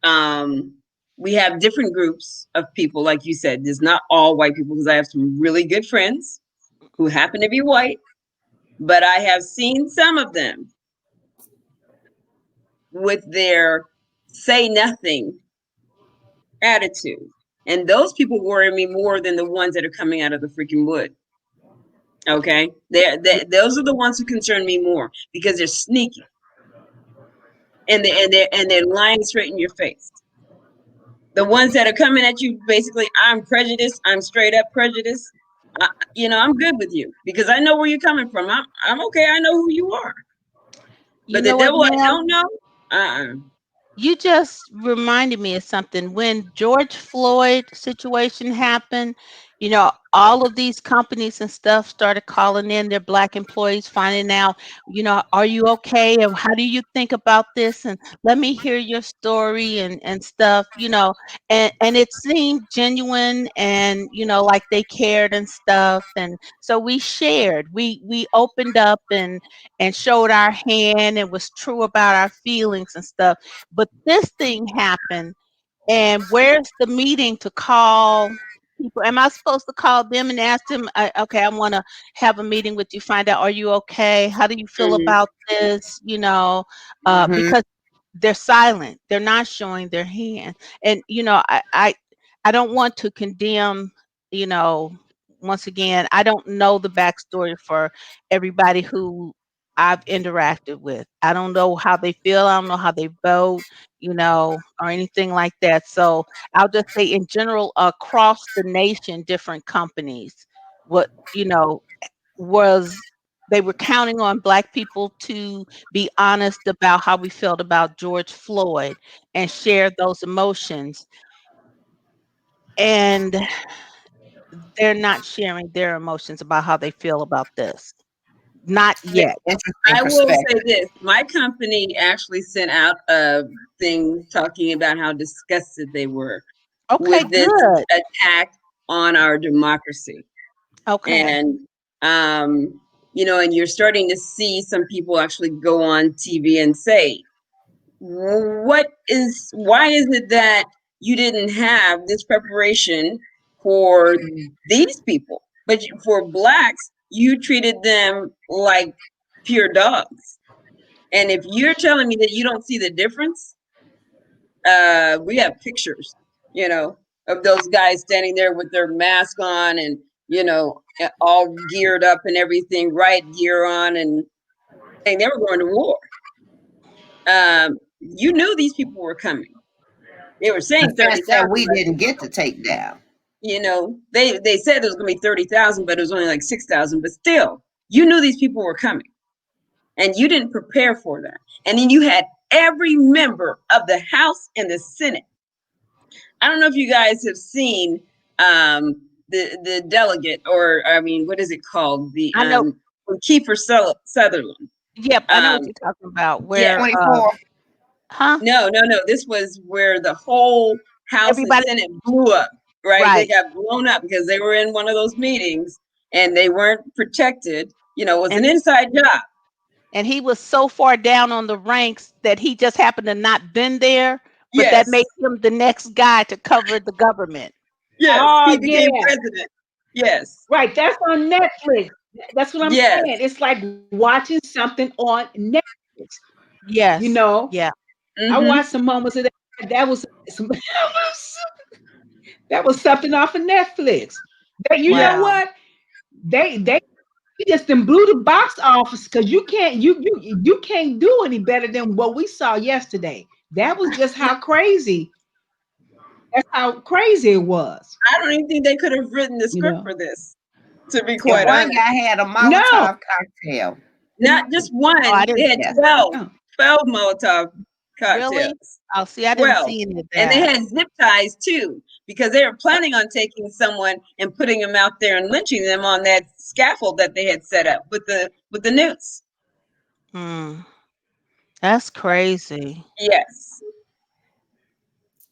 Speaker 4: um we have different groups of people, like you said. There's not all white people because I have some really good friends who happen to be white, but I have seen some of them with their say nothing attitude. And those people worry me more than the ones that are coming out of the freaking wood. Okay, those are the ones who concern me more because they're sneaky and they're lying straight in your face. The ones that are coming at you, basically, I'm prejudiced. I'm straight up prejudiced. I'm good with you because I know where you're coming from. I'm okay. I know who you are.
Speaker 2: You
Speaker 4: But the
Speaker 2: know what,
Speaker 4: devil I
Speaker 2: ma'am?
Speaker 4: don't know. Uh.
Speaker 2: You just reminded me of something. When George Floyd situation happened, all of these companies and stuff started calling in their black employees, finding out, are you okay? And how do you think about this? And let me hear your story and stuff, and it seemed genuine and, like they cared and stuff. And so we shared, we opened up and showed our hand and was true about our feelings and stuff. But this thing happened, and where's the meeting to call people? Am I supposed to call them and ask them, okay, I want to have a meeting with you, find out, are you okay? How do you feel
Speaker 4: Mhm.
Speaker 2: about this?
Speaker 1: Hmm.
Speaker 2: Because they're silent, they're not showing their hand. And, I don't want to condemn, you know, once again, I don't know the backstory for everybody who I've interacted with. I don't know how they feel. I don't know how they vote, or anything like that. So I'll just say in general, across the nation, different companies, what, was they were counting on black people to be honest about how we felt about George Floyd and share those emotions. And they're not sharing their emotions about how they feel about this. Not yet.
Speaker 1: Interesting
Speaker 4: I will say
Speaker 1: perspective.
Speaker 4: this: my company actually sent out a thing talking about how disgusted they were
Speaker 2: Okay,
Speaker 4: with this
Speaker 2: good.
Speaker 4: attack on our democracy.
Speaker 2: Okay.
Speaker 4: And and you're starting to see some people actually go on TV and say, why is it that you didn't have this preparation for these people, but for blacks you treated them like pure dogs? And if you're telling me that you don't see the difference, we have pictures, of those guys standing there with their mask on and, all geared up and everything, right gear on, and saying they were going to war. You knew these people were coming. They were saying
Speaker 1: Defense that
Speaker 4: 30,000,
Speaker 1: we
Speaker 4: but
Speaker 1: didn't get to take down.
Speaker 4: they said there was going to be 30,000, but it was only like 6,000. But still, you knew these people were coming, and you didn't prepare for that. And then you had every member of the House and the Senate. I don't know if you guys have seen the delegate, or I mean, what is it called? The
Speaker 2: I know.
Speaker 4: Kiefer Sutherland.
Speaker 2: Yep, I know what
Speaker 4: Um,
Speaker 2: you're talking about.
Speaker 4: yeah,
Speaker 2: Where,
Speaker 1: 24.
Speaker 2: huh?
Speaker 4: no, no, no. This was where the whole House and
Speaker 2: Everybody,
Speaker 4: Senate blew up, right? They
Speaker 2: right?
Speaker 4: got blown up because they were in one of those meetings and they weren't protected. It was an
Speaker 2: And
Speaker 4: inside job.
Speaker 2: he was so far down on the ranks that he just happened to not been there but that
Speaker 4: Yes.
Speaker 2: makes him the next guy to cover the government.
Speaker 4: Yes. He
Speaker 3: Oh
Speaker 4: became
Speaker 3: yeah.
Speaker 4: president. Yes.
Speaker 3: Right. That's on Netflix. That's what I'm
Speaker 4: Yes.
Speaker 3: saying. It's like watching something on Netflix. You
Speaker 2: Yes.
Speaker 3: know,
Speaker 2: Yeah.
Speaker 3: I
Speaker 4: Mm-hmm.
Speaker 3: watched some moments of that. That was some, that was something off of Netflix. You know
Speaker 4: Yes.
Speaker 2: Wow.
Speaker 3: what? They just them blew the box office because you can't do any better than what we saw yesterday. That was just how crazy. That's how crazy it was.
Speaker 4: I don't even think they could have written the
Speaker 3: You
Speaker 4: script
Speaker 3: know.
Speaker 4: for this, to be
Speaker 1: And
Speaker 4: quite
Speaker 1: one
Speaker 4: honest.
Speaker 1: guy had a
Speaker 3: No.
Speaker 1: Molotov cocktail.
Speaker 4: Not just
Speaker 2: Oh, I
Speaker 4: one, they
Speaker 2: didn't.
Speaker 4: had
Speaker 1: Yes.
Speaker 4: 12,
Speaker 3: No.
Speaker 4: 12 Molotov
Speaker 2: Really?
Speaker 4: cocktails.
Speaker 2: Oh, see, I didn't
Speaker 4: 12.
Speaker 2: see any of
Speaker 4: And they
Speaker 2: that.
Speaker 4: had zip ties too, because they were planning on taking someone and putting them out there and lynching them on that scaffold that they had set up with the noose.
Speaker 2: Mm, that's crazy.
Speaker 4: Yes.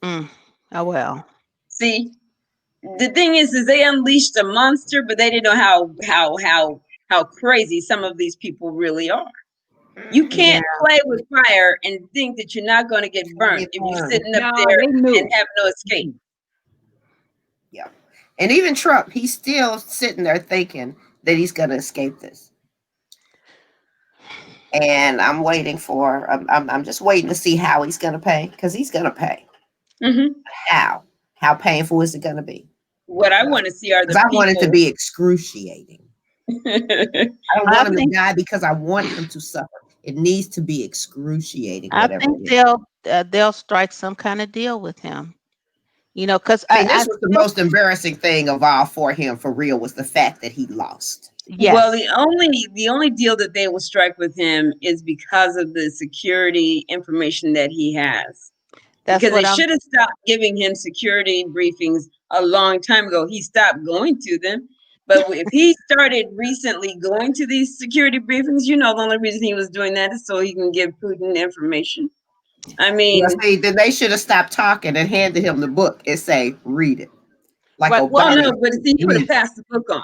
Speaker 2: Mm. Oh well.
Speaker 4: See, the thing is they unleashed a monster, but they didn't know how crazy some of these people really are. You
Speaker 1: Mhm.
Speaker 2: Yeah.
Speaker 4: can't play with fire and think that you're not going to get burnt
Speaker 1: Get
Speaker 4: if you're
Speaker 1: burned.
Speaker 4: sitting up
Speaker 3: No,
Speaker 4: there
Speaker 3: they
Speaker 4: and
Speaker 3: knew.
Speaker 4: have no escape.
Speaker 1: Yeah. And even Trump, he's still sitting there thinking that he's going to escape this. And I'm just waiting to see how he's going to pay, because he's going to pay.
Speaker 4: Hmm.
Speaker 1: How? How painful is it going to be?
Speaker 4: What I want to see are
Speaker 1: Because
Speaker 4: the
Speaker 1: I want it to
Speaker 4: people.
Speaker 1: be excruciating. I don't
Speaker 2: I
Speaker 1: want him to
Speaker 2: think.
Speaker 1: die because I want him to suffer. It needs to be excruciating,
Speaker 2: I
Speaker 1: whatever
Speaker 2: think
Speaker 1: it is.
Speaker 2: they'll strike some kind of deal with him. Because
Speaker 1: I mean,
Speaker 2: I
Speaker 1: this was the
Speaker 2: still.
Speaker 1: most embarrassing thing of all for him, for real, was the fact that he lost.
Speaker 4: Well,
Speaker 2: Yes,
Speaker 4: the only deal that they will strike with him is because of the security information that he has.
Speaker 2: that's
Speaker 4: Because they
Speaker 2: what I'm.
Speaker 4: should have stopped giving him security briefings a long time ago. He stopped going to them. But if he started recently going to these security briefings, the only reason he was doing that is so he can give Putin information. I
Speaker 1: Well,
Speaker 4: mean,
Speaker 1: see, then they should have stopped talking and handed him the book and say, "Read it," like
Speaker 2: Right. Well,
Speaker 4: well,
Speaker 1: Obama.
Speaker 4: no, but see, he would have
Speaker 1: Read.
Speaker 4: passed the book on.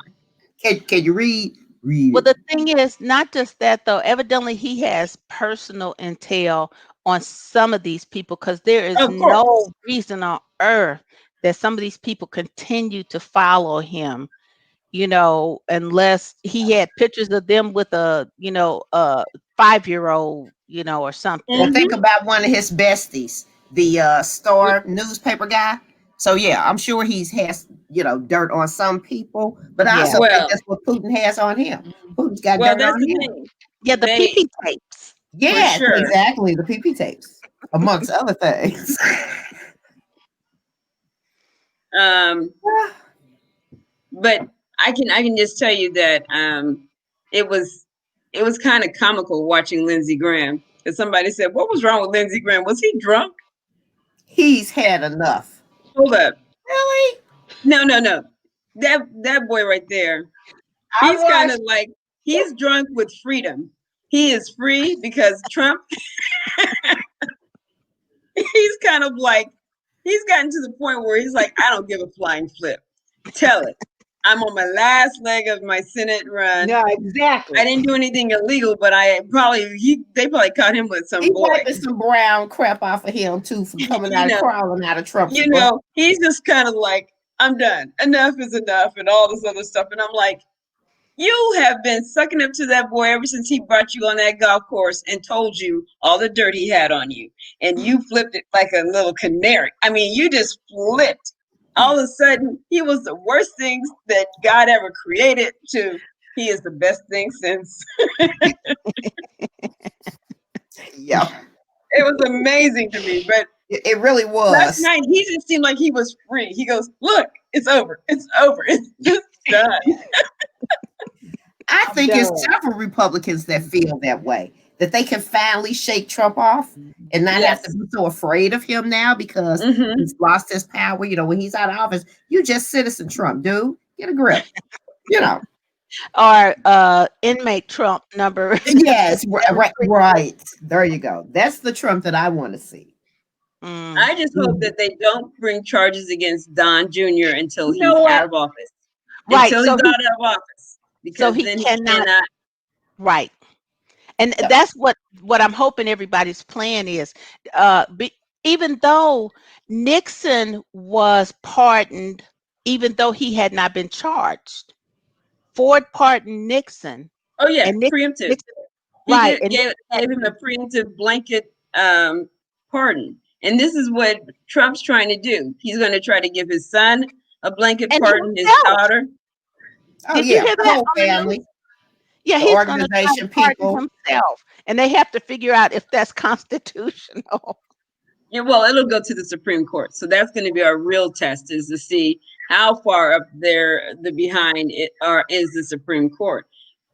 Speaker 1: Can you read? Read
Speaker 2: well,
Speaker 1: it.
Speaker 2: the thing is, not just that though. Evidently, he has personal intel on some of these people because there is
Speaker 4: Of course.
Speaker 2: no reason on earth that some of these people continue to follow him. Unless he had pictures of them with a 5-year-old, or
Speaker 1: Well,
Speaker 2: something.
Speaker 1: think
Speaker 4: Hmm.
Speaker 1: about one of his besties, the Star newspaper guy. So yeah, I'm sure he's has dirt on some people, but I
Speaker 2: Yeah.
Speaker 1: also think
Speaker 4: Well,
Speaker 1: that's what Putin has on him. Putin's got
Speaker 4: well,
Speaker 1: dirt
Speaker 4: that's
Speaker 1: on
Speaker 4: the
Speaker 1: him.
Speaker 4: thing.
Speaker 2: Yeah, the
Speaker 4: They,
Speaker 2: PP tapes.
Speaker 4: for
Speaker 1: Yes,
Speaker 4: sure.
Speaker 1: exactly. The PP tapes, amongst other things.
Speaker 4: Um, but I can just tell you that it was it was kind of comical watching Lindsey Graham. Because somebody said, "What was wrong with Lindsey Graham? Was he drunk?"
Speaker 1: He's had enough.
Speaker 4: Hold up.
Speaker 1: Really?
Speaker 4: No, no, no. That boy right there.
Speaker 3: I
Speaker 4: He's kind
Speaker 3: watched.
Speaker 4: of like he's drunk with freedom. He is free because Trump. He's kind of like he's gotten to the point where he's like, I don't give a flying flip. Tell it. I'm on my last leg of my Senate run.
Speaker 3: No,
Speaker 4: I
Speaker 3: exactly.
Speaker 4: didn't do anything illegal, but they probably caught him with some
Speaker 1: He
Speaker 4: boy.
Speaker 1: wiping some brown crap off of him too for coming
Speaker 4: You
Speaker 1: out
Speaker 4: know,
Speaker 1: crawling out of Trump's butt.
Speaker 4: he's just kind of like, I'm done. Enough is enough, and all this other stuff. And I'm like, you have been sucking up to that boy ever since he brought you on that golf course and told you all the dirt he had on you. And you flipped it like a little canary. I mean, you just flipped. All of a sudden, he was the worst things that God ever created to he is the best thing since.
Speaker 1: Yeah,
Speaker 4: It was amazing to me. But
Speaker 1: it really
Speaker 4: last
Speaker 1: was.
Speaker 4: night, he just seemed like he was free. He goes, look, it's over. It's over. It's just done.
Speaker 1: I
Speaker 3: I'm
Speaker 1: think it's
Speaker 3: done.
Speaker 1: several Republicans that feel that way, that they can finally shake Trump off and not have to
Speaker 4: Yes.
Speaker 1: be so afraid of him now because
Speaker 4: Hmm.
Speaker 1: he's lost his power. When he's out of office, you just citizen Trump, dude. Get a grip. You know.
Speaker 2: Or inmate Trump number.
Speaker 1: Yes,
Speaker 2: number
Speaker 1: right,
Speaker 2: three.
Speaker 1: right. There you go. That's the Trump that I want to see.
Speaker 2: Mm.
Speaker 4: I just hope
Speaker 1: Mhm.
Speaker 4: that they don't bring charges against Don Jr. until
Speaker 3: You know
Speaker 4: he's out
Speaker 3: what?
Speaker 4: of office.
Speaker 2: Right.
Speaker 4: Until he's out of office.
Speaker 2: So
Speaker 4: Because
Speaker 2: he
Speaker 4: then he
Speaker 2: cannot.
Speaker 4: cannot.
Speaker 2: Right. And
Speaker 1: Yeah.
Speaker 2: that's what I'm hoping everybody's plan is. even though Nixon was pardoned, even though he had not been charged. Ford pardoned Nixon,
Speaker 4: Oh yeah,
Speaker 2: and
Speaker 4: preemptive.
Speaker 2: Nixon,
Speaker 4: He
Speaker 2: right, and
Speaker 4: gave him a preemptive blanket pardon. And this is what Trump's trying to do. He's going to try to give his son a blanket pardon, his
Speaker 2: himself.
Speaker 4: daughter.
Speaker 1: Oh
Speaker 2: Did you
Speaker 1: yeah,
Speaker 2: hear
Speaker 1: the
Speaker 2: that
Speaker 1: whole
Speaker 2: on the news?
Speaker 1: family,
Speaker 2: Yeah,
Speaker 1: the
Speaker 2: he's going to try to
Speaker 1: organization
Speaker 2: pardon
Speaker 1: people.
Speaker 2: himself, and they have to figure out if that's constitutional.
Speaker 4: Yeah, well, it'll go to the Supreme Court. So that's going to be our real test, is to see how far up there the behind it are is the Supreme Court.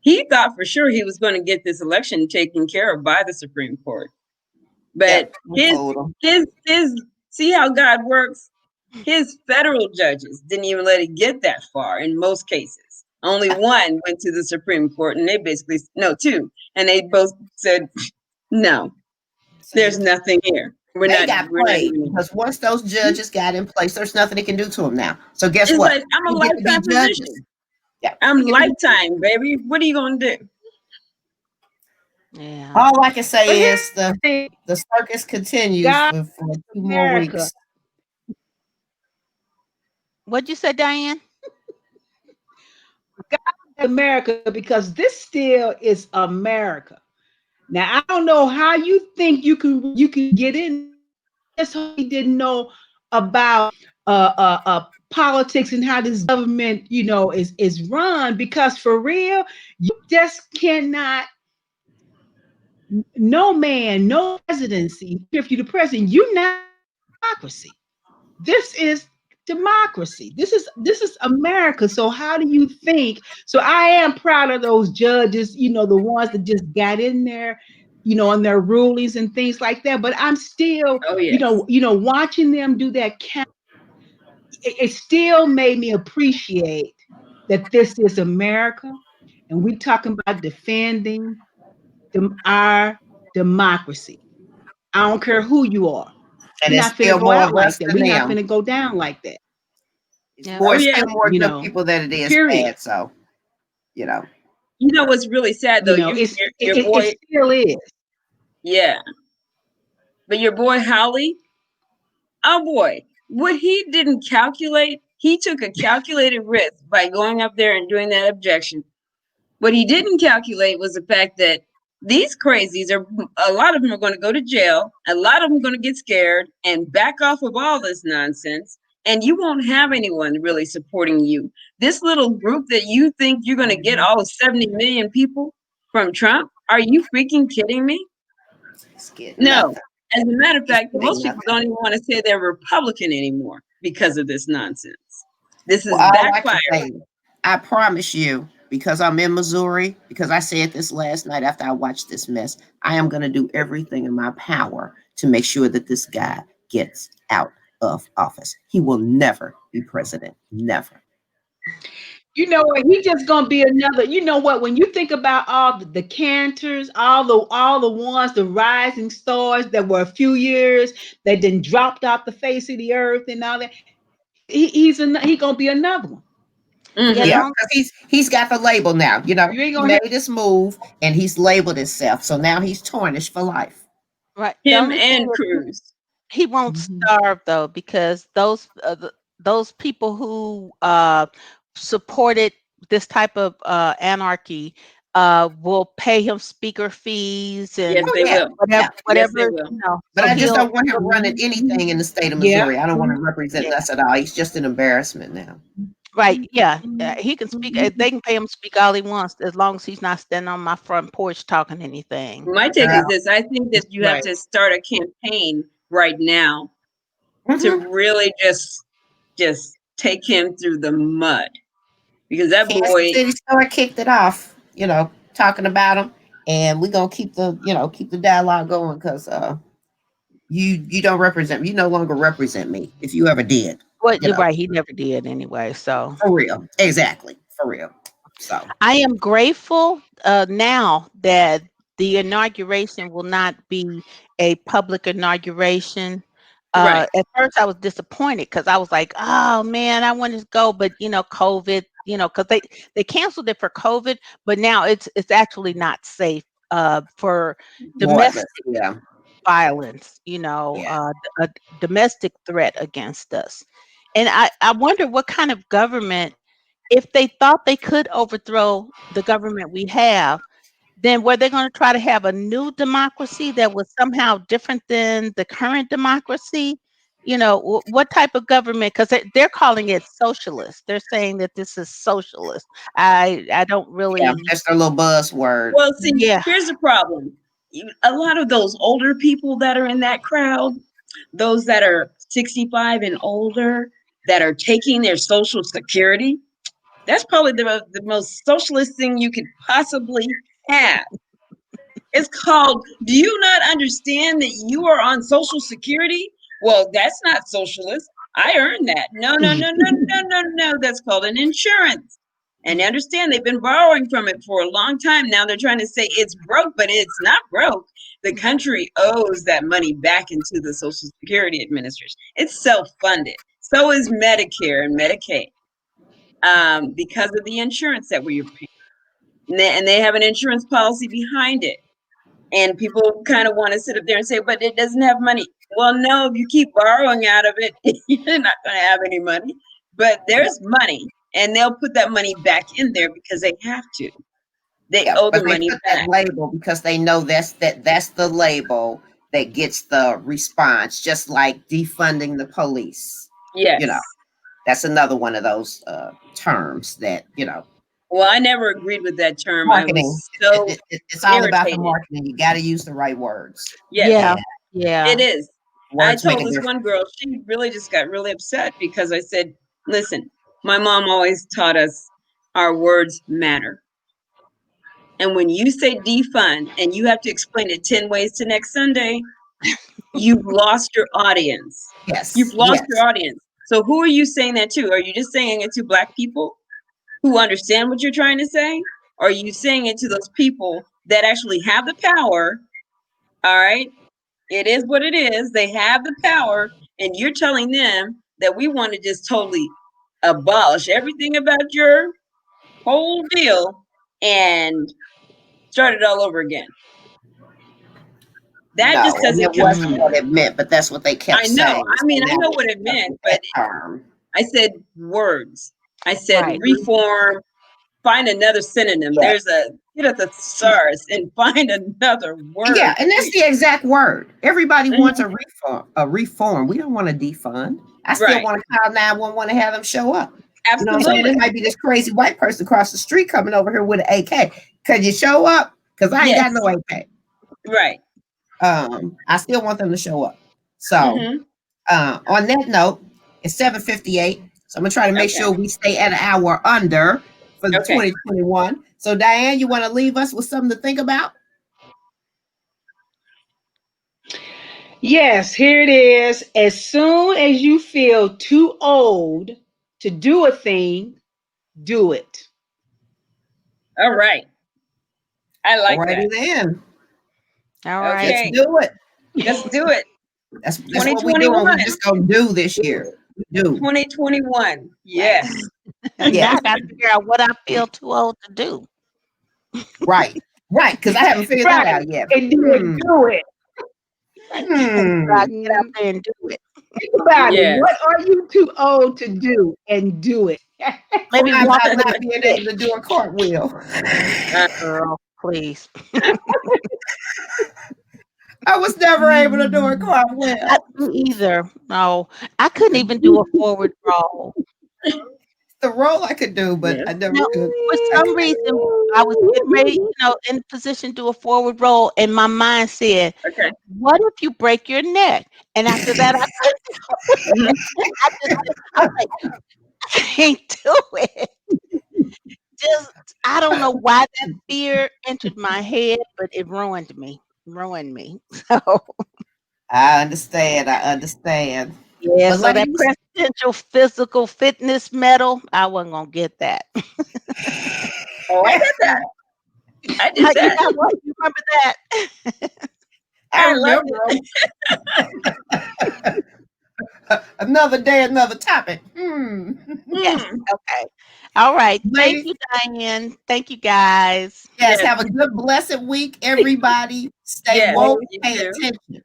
Speaker 4: He thought for sure he was going to get this election taken care of by the Supreme Court. But
Speaker 1: Yep, we fooled them.
Speaker 4: his see how God works? His federal judges didn't even let it get that far in most cases. Only one went to the Supreme Court, and they basically, no, two. And they both said, no,
Speaker 1: See,
Speaker 4: there's nothing here. We're
Speaker 1: they
Speaker 4: not
Speaker 1: got played
Speaker 4: doing it.
Speaker 1: because once those judges got in place, there's nothing they can do to them now. So guess
Speaker 4: It's
Speaker 1: what?
Speaker 4: like, I'm a
Speaker 1: You get to be
Speaker 4: lifetime
Speaker 1: judges.
Speaker 4: position.
Speaker 1: Yeah,
Speaker 4: I'm
Speaker 1: you get to be-
Speaker 4: lifetime, baby. What are you gonna do?
Speaker 2: Yeah.
Speaker 1: All I can
Speaker 3: But
Speaker 1: say
Speaker 3: here's
Speaker 1: is
Speaker 3: the thing,
Speaker 1: the circus continues
Speaker 3: God,
Speaker 1: for 2 more
Speaker 3: America,
Speaker 1: weeks.
Speaker 2: What'd you say, Diane?
Speaker 3: America, because this still is America. Now I don't know how you think you can get in. Just hope he didn't know about politics and how this government, is run. Because for real, you just cannot. No man, no presidency. If you're the president, you're not democracy. This is democracy. This is America. So how do you think? So I am proud of those judges, the ones that just got in there, on their rulings and things like that. But I'm still,
Speaker 4: Oh yes.
Speaker 3: watching them do that count, it still made me appreciate that this is America, and we talking about defending our democracy. I don't care who you are.
Speaker 1: And
Speaker 3: We're
Speaker 1: it's
Speaker 3: not finna
Speaker 1: still
Speaker 3: go
Speaker 1: more
Speaker 3: out
Speaker 1: of us
Speaker 3: like that.
Speaker 1: than
Speaker 3: We're not
Speaker 1: them.
Speaker 3: finna go down like that.
Speaker 1: It's
Speaker 2: Yeah.
Speaker 1: more,
Speaker 4: Oh
Speaker 1: it's
Speaker 4: yeah.
Speaker 1: still more
Speaker 3: You
Speaker 1: good
Speaker 3: know,
Speaker 1: people than it is
Speaker 3: period.
Speaker 1: bad. So, you know,
Speaker 4: You know what's really sad though?
Speaker 3: It's
Speaker 4: Your
Speaker 3: it
Speaker 4: boy,
Speaker 3: still is.
Speaker 4: yeah. But your boy Holly, oh boy, what he didn't calculate, he took a calculated risk by going up there and doing that objection. What he didn't calculate was the fact that these crazies are, a lot of them are going to go to jail. A lot of them are going to get scared and back off of all this nonsense. And you won't have anyone really supporting you. This little group that you think you're going to get all 70 million people from Trump, are you freaking kidding me?
Speaker 1: it's getting
Speaker 4: No.
Speaker 1: nothing.
Speaker 4: As a matter of
Speaker 1: It's
Speaker 4: fact,
Speaker 1: getting
Speaker 4: most people
Speaker 1: nothing.
Speaker 4: don't even want to say they're Republican anymore because of this nonsense. This
Speaker 1: Well,
Speaker 4: is
Speaker 1: all I can
Speaker 4: backfire.
Speaker 1: say, I promise you, because I'm in Missouri, because I said this last night after I watched this mess, I am going to do everything in my power to make sure that this guy gets out of office. He will never be president. Never.
Speaker 3: You know what? He just gonna be another. You know what? When you think about all the cantors, all the ones, the rising stars that were a few years that then dropped off the face of the earth and all that, he gonna be another one.
Speaker 2: Yeah,
Speaker 4: Mm-hmm.
Speaker 1: Yeah,
Speaker 2: don't
Speaker 1: because he's got the label now. You know,
Speaker 3: You ain't
Speaker 1: he
Speaker 3: gonna hear.
Speaker 1: made this move and he's labeled himself. So now he's tarnished for life.
Speaker 2: right. The
Speaker 4: Him
Speaker 2: only thing
Speaker 4: and
Speaker 2: is
Speaker 4: Cruz.
Speaker 2: he won't
Speaker 3: Mhm.
Speaker 2: starve though, because those people who supported this type of anarchy will pay him speaker fees
Speaker 4: Yes,
Speaker 2: and
Speaker 1: Oh
Speaker 4: they
Speaker 1: yeah,
Speaker 4: will.
Speaker 1: yeah.
Speaker 4: Yes, they
Speaker 2: whatever,
Speaker 4: will.
Speaker 1: But
Speaker 2: so
Speaker 1: I just
Speaker 2: he'll
Speaker 1: don't want him running anything in the state of
Speaker 3: Yeah.
Speaker 1: Missouri. I don't want him representing
Speaker 2: yeah,
Speaker 1: us at all. He's just an embarrassment now.
Speaker 2: right, yeah, he can speak, they can pay him to speak all he wants as long as he's not standing on my front porch talking anything.
Speaker 4: My take is
Speaker 1: Girl.
Speaker 4: this. I think that
Speaker 3: That's
Speaker 4: you have
Speaker 3: right.
Speaker 4: to start a campaign right now to
Speaker 1: Mhm.
Speaker 4: really just take him through the mud. Because that
Speaker 1: Kansas
Speaker 4: boy,
Speaker 1: City Star kicked it off, talking about him, and we're gonna keep the dialogue going because you don't represent me. You no longer represent me if you ever did,
Speaker 2: Well,
Speaker 1: you
Speaker 2: you're
Speaker 1: know,
Speaker 2: right, he never did anyway, so
Speaker 1: for real, exactly, for real. So
Speaker 2: I am grateful now that the inauguration will not be a public inauguration.
Speaker 4: right.
Speaker 2: At first, I was disappointed because I was like, "Oh man, I wanted to go," but COVID, because they canceled it for COVID, but now it's actually not safe for
Speaker 1: more or less,
Speaker 2: domestic
Speaker 1: yeah.
Speaker 2: violence,
Speaker 1: Yeah.
Speaker 2: a domestic threat against us. And I wonder what kind of government, if they thought they could overthrow the government we have, then were they going to try to have a new democracy that was somehow different than the current democracy? What type of government? Because they're calling it socialist. They're saying that this is socialist. I don't
Speaker 1: Yeah,
Speaker 2: really.
Speaker 1: that's their little buzzword.
Speaker 4: Well, see,
Speaker 2: Yeah.
Speaker 4: here's the problem. A lot of those older people that are in that crowd, those that are 65 and older, that are taking their social security, that's probably the most socialist thing you could possibly have. It's called, do you not understand that you are on Social Security? Well, that's not socialist. I earned that. No, no, no, no, no, no, no. That's called an insurance. And understand they've been borrowing from it for a long time. Now they're trying to say it's broke, but it's not broke. The country owes that money back into the Social Security Administration. It's self-funded. So is Medicare and Medicaid, because of the insurance that we're paying. And they have an insurance policy behind it. And people kind of want to sit up there and say, but it doesn't have money. Well, no, if you keep borrowing out of it, you're not going to have any money. But there's money, and they'll put that money back in there because they have to. They
Speaker 1: Yeah,
Speaker 4: owe the
Speaker 1: but they
Speaker 4: money
Speaker 1: put
Speaker 4: back.
Speaker 1: that label because they know that's the label that gets the response, just like defunding the police.
Speaker 4: Yes.
Speaker 1: You know, that's another one of those terms that,
Speaker 4: Well, I never agreed with that term. I
Speaker 1: marketing.
Speaker 4: was so
Speaker 1: It's all about the
Speaker 4: irritated.
Speaker 1: marketing. You got to use the right words.
Speaker 4: Yes,
Speaker 2: Yeah.
Speaker 1: And
Speaker 2: Yeah.
Speaker 4: it is. I
Speaker 1: words make
Speaker 4: told
Speaker 1: a
Speaker 4: this
Speaker 1: difference.
Speaker 4: one girl, she really just got really upset because I said, listen, my mom always taught us our words matter. And when you say defund and you have to explain it 10 ways to next Sunday, you've lost your audience. You've
Speaker 1: Yes,
Speaker 4: lost
Speaker 1: yes.
Speaker 4: your audience. So who are you saying that to? Are you just saying it to Black people who understand what you're trying to say? Or are you saying it to those people that actually have the power? All right. It is what it is. They have the power. And you're telling them that we want to just totally abolish everything about your whole deal and start it all over again. That
Speaker 1: No,
Speaker 4: just
Speaker 1: and
Speaker 4: doesn't
Speaker 1: it
Speaker 4: compute.
Speaker 1: wasn't what it meant, but that's what they kept
Speaker 4: I know.
Speaker 1: saying.
Speaker 4: I
Speaker 1: So
Speaker 4: mean, I
Speaker 1: now
Speaker 4: know
Speaker 1: they
Speaker 4: what it
Speaker 1: stuck
Speaker 4: meant,
Speaker 1: with
Speaker 4: but
Speaker 1: that term.
Speaker 4: I said words. I said
Speaker 2: Right.
Speaker 4: reform. Find another synonym.
Speaker 1: Yeah.
Speaker 4: There's a get at the stars and find another
Speaker 1: Yeah,
Speaker 4: word.
Speaker 1: and that's the exact word. Everybody wants
Speaker 4: Mhm.
Speaker 1: a reform. A reform. We don't want to defund. I still
Speaker 4: Right.
Speaker 1: want to call 911 and have them show up. You know what I'm saying?
Speaker 4: Absolutely.
Speaker 1: It might be this crazy white person across the street coming over here with an AK. Could you show up? Because I ain't got
Speaker 4: Yes.
Speaker 1: no AK.
Speaker 4: Right.
Speaker 1: I still want them to show up. So
Speaker 4: Hmm.
Speaker 1: on that note, it's 7:58. So I'm gonna try to make
Speaker 4: Okay.
Speaker 1: sure we stay at an hour under for the
Speaker 4: Okay.
Speaker 1: 2021. So Diane, you want to leave us with something to think about?
Speaker 3: Yes, here it is. As soon as you feel too old to do a thing, do it.
Speaker 4: All right. I like
Speaker 1: Alrighty
Speaker 4: that.
Speaker 1: then.
Speaker 2: All right.
Speaker 1: Let's
Speaker 4: Okay.
Speaker 1: do it.
Speaker 4: Let's do it.
Speaker 1: That's what we doing.
Speaker 4: 2021.
Speaker 1: We just gonna do this year. We do.
Speaker 4: 2021. Yes.
Speaker 2: Now
Speaker 1: Yes.
Speaker 2: I got to figure out what I feel too old to do.
Speaker 1: Right. Right. Because I haven't figured that
Speaker 3: Right.
Speaker 1: out yet.
Speaker 3: And then do it.
Speaker 2: So I
Speaker 1: Hmm.
Speaker 2: get out there and do it.
Speaker 3: Think about it.
Speaker 4: Yes.
Speaker 3: What are you too old to do? And do it.
Speaker 2: Maybe
Speaker 1: How
Speaker 2: walk
Speaker 1: about
Speaker 2: with
Speaker 1: not
Speaker 2: a
Speaker 1: being
Speaker 2: stick.
Speaker 1: able to do a cartwheel?
Speaker 2: Girl, please.
Speaker 1: I was never able to do a
Speaker 2: I
Speaker 1: cartwheel.
Speaker 2: do either. No, I couldn't even do a forward roll.
Speaker 1: The role I could do, but
Speaker 4: Yes.
Speaker 1: I never
Speaker 2: No,
Speaker 1: could.
Speaker 2: for some reason, I was getting ready, in position to do a forward roll, and my mind said,
Speaker 4: Okay.
Speaker 2: "What if you break your neck?" And after that, I couldn't do
Speaker 4: Hmm.
Speaker 2: it. I just, I was like, I can't do it. Just, I don't know why that fear entered my head, but it ruined me. Ruined me. So
Speaker 1: I understand. I understand.
Speaker 2: yeah.
Speaker 1: But
Speaker 2: So that
Speaker 1: ladies,
Speaker 2: presidential physical fitness medal, I wasn't gonna get that.
Speaker 4: Oh, I did that. I
Speaker 2: You
Speaker 4: did that.
Speaker 2: got what? You remember that?
Speaker 1: I
Speaker 4: I loved
Speaker 1: remember
Speaker 4: it.
Speaker 1: another day, another topic.
Speaker 2: Yes.
Speaker 4: Mm.
Speaker 2: Okay. All right. Thank
Speaker 1: Ladies,
Speaker 2: you, Diane. Thank you, guys.
Speaker 1: yes,
Speaker 4: Yes.
Speaker 1: have a good, blessed week, everybody. Stay
Speaker 4: Yes.
Speaker 1: woke,
Speaker 4: You
Speaker 1: pay
Speaker 4: too.
Speaker 1: attention.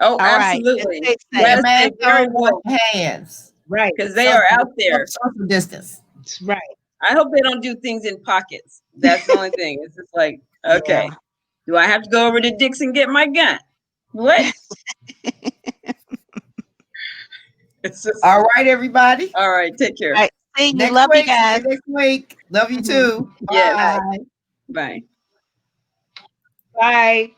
Speaker 4: Oh,
Speaker 2: All right. Just
Speaker 4: absolutely.
Speaker 2: stay
Speaker 1: Wear
Speaker 2: safe.
Speaker 1: a
Speaker 4: Let's stay
Speaker 1: mask
Speaker 4: very
Speaker 1: on, wash
Speaker 4: woke
Speaker 1: your hands.
Speaker 3: Right.
Speaker 4: because they are out there.
Speaker 1: Social distance.
Speaker 3: That's right.
Speaker 4: I hope they don't do things in pockets. That's the only thing. It's just like, okay,
Speaker 2: Yeah.
Speaker 4: do I have to go over to Dick's and get my gun? What? It's just,
Speaker 1: All right, everybody.
Speaker 4: all right. Take care.
Speaker 2: All right. See you.
Speaker 1: Next
Speaker 2: Love you
Speaker 1: week. See
Speaker 2: guys.
Speaker 1: you next week. Love you
Speaker 2: Mhm.
Speaker 1: too.
Speaker 4: Yes.
Speaker 1: Bye.
Speaker 3: Bye.
Speaker 4: Bye.
Speaker 3: Bye.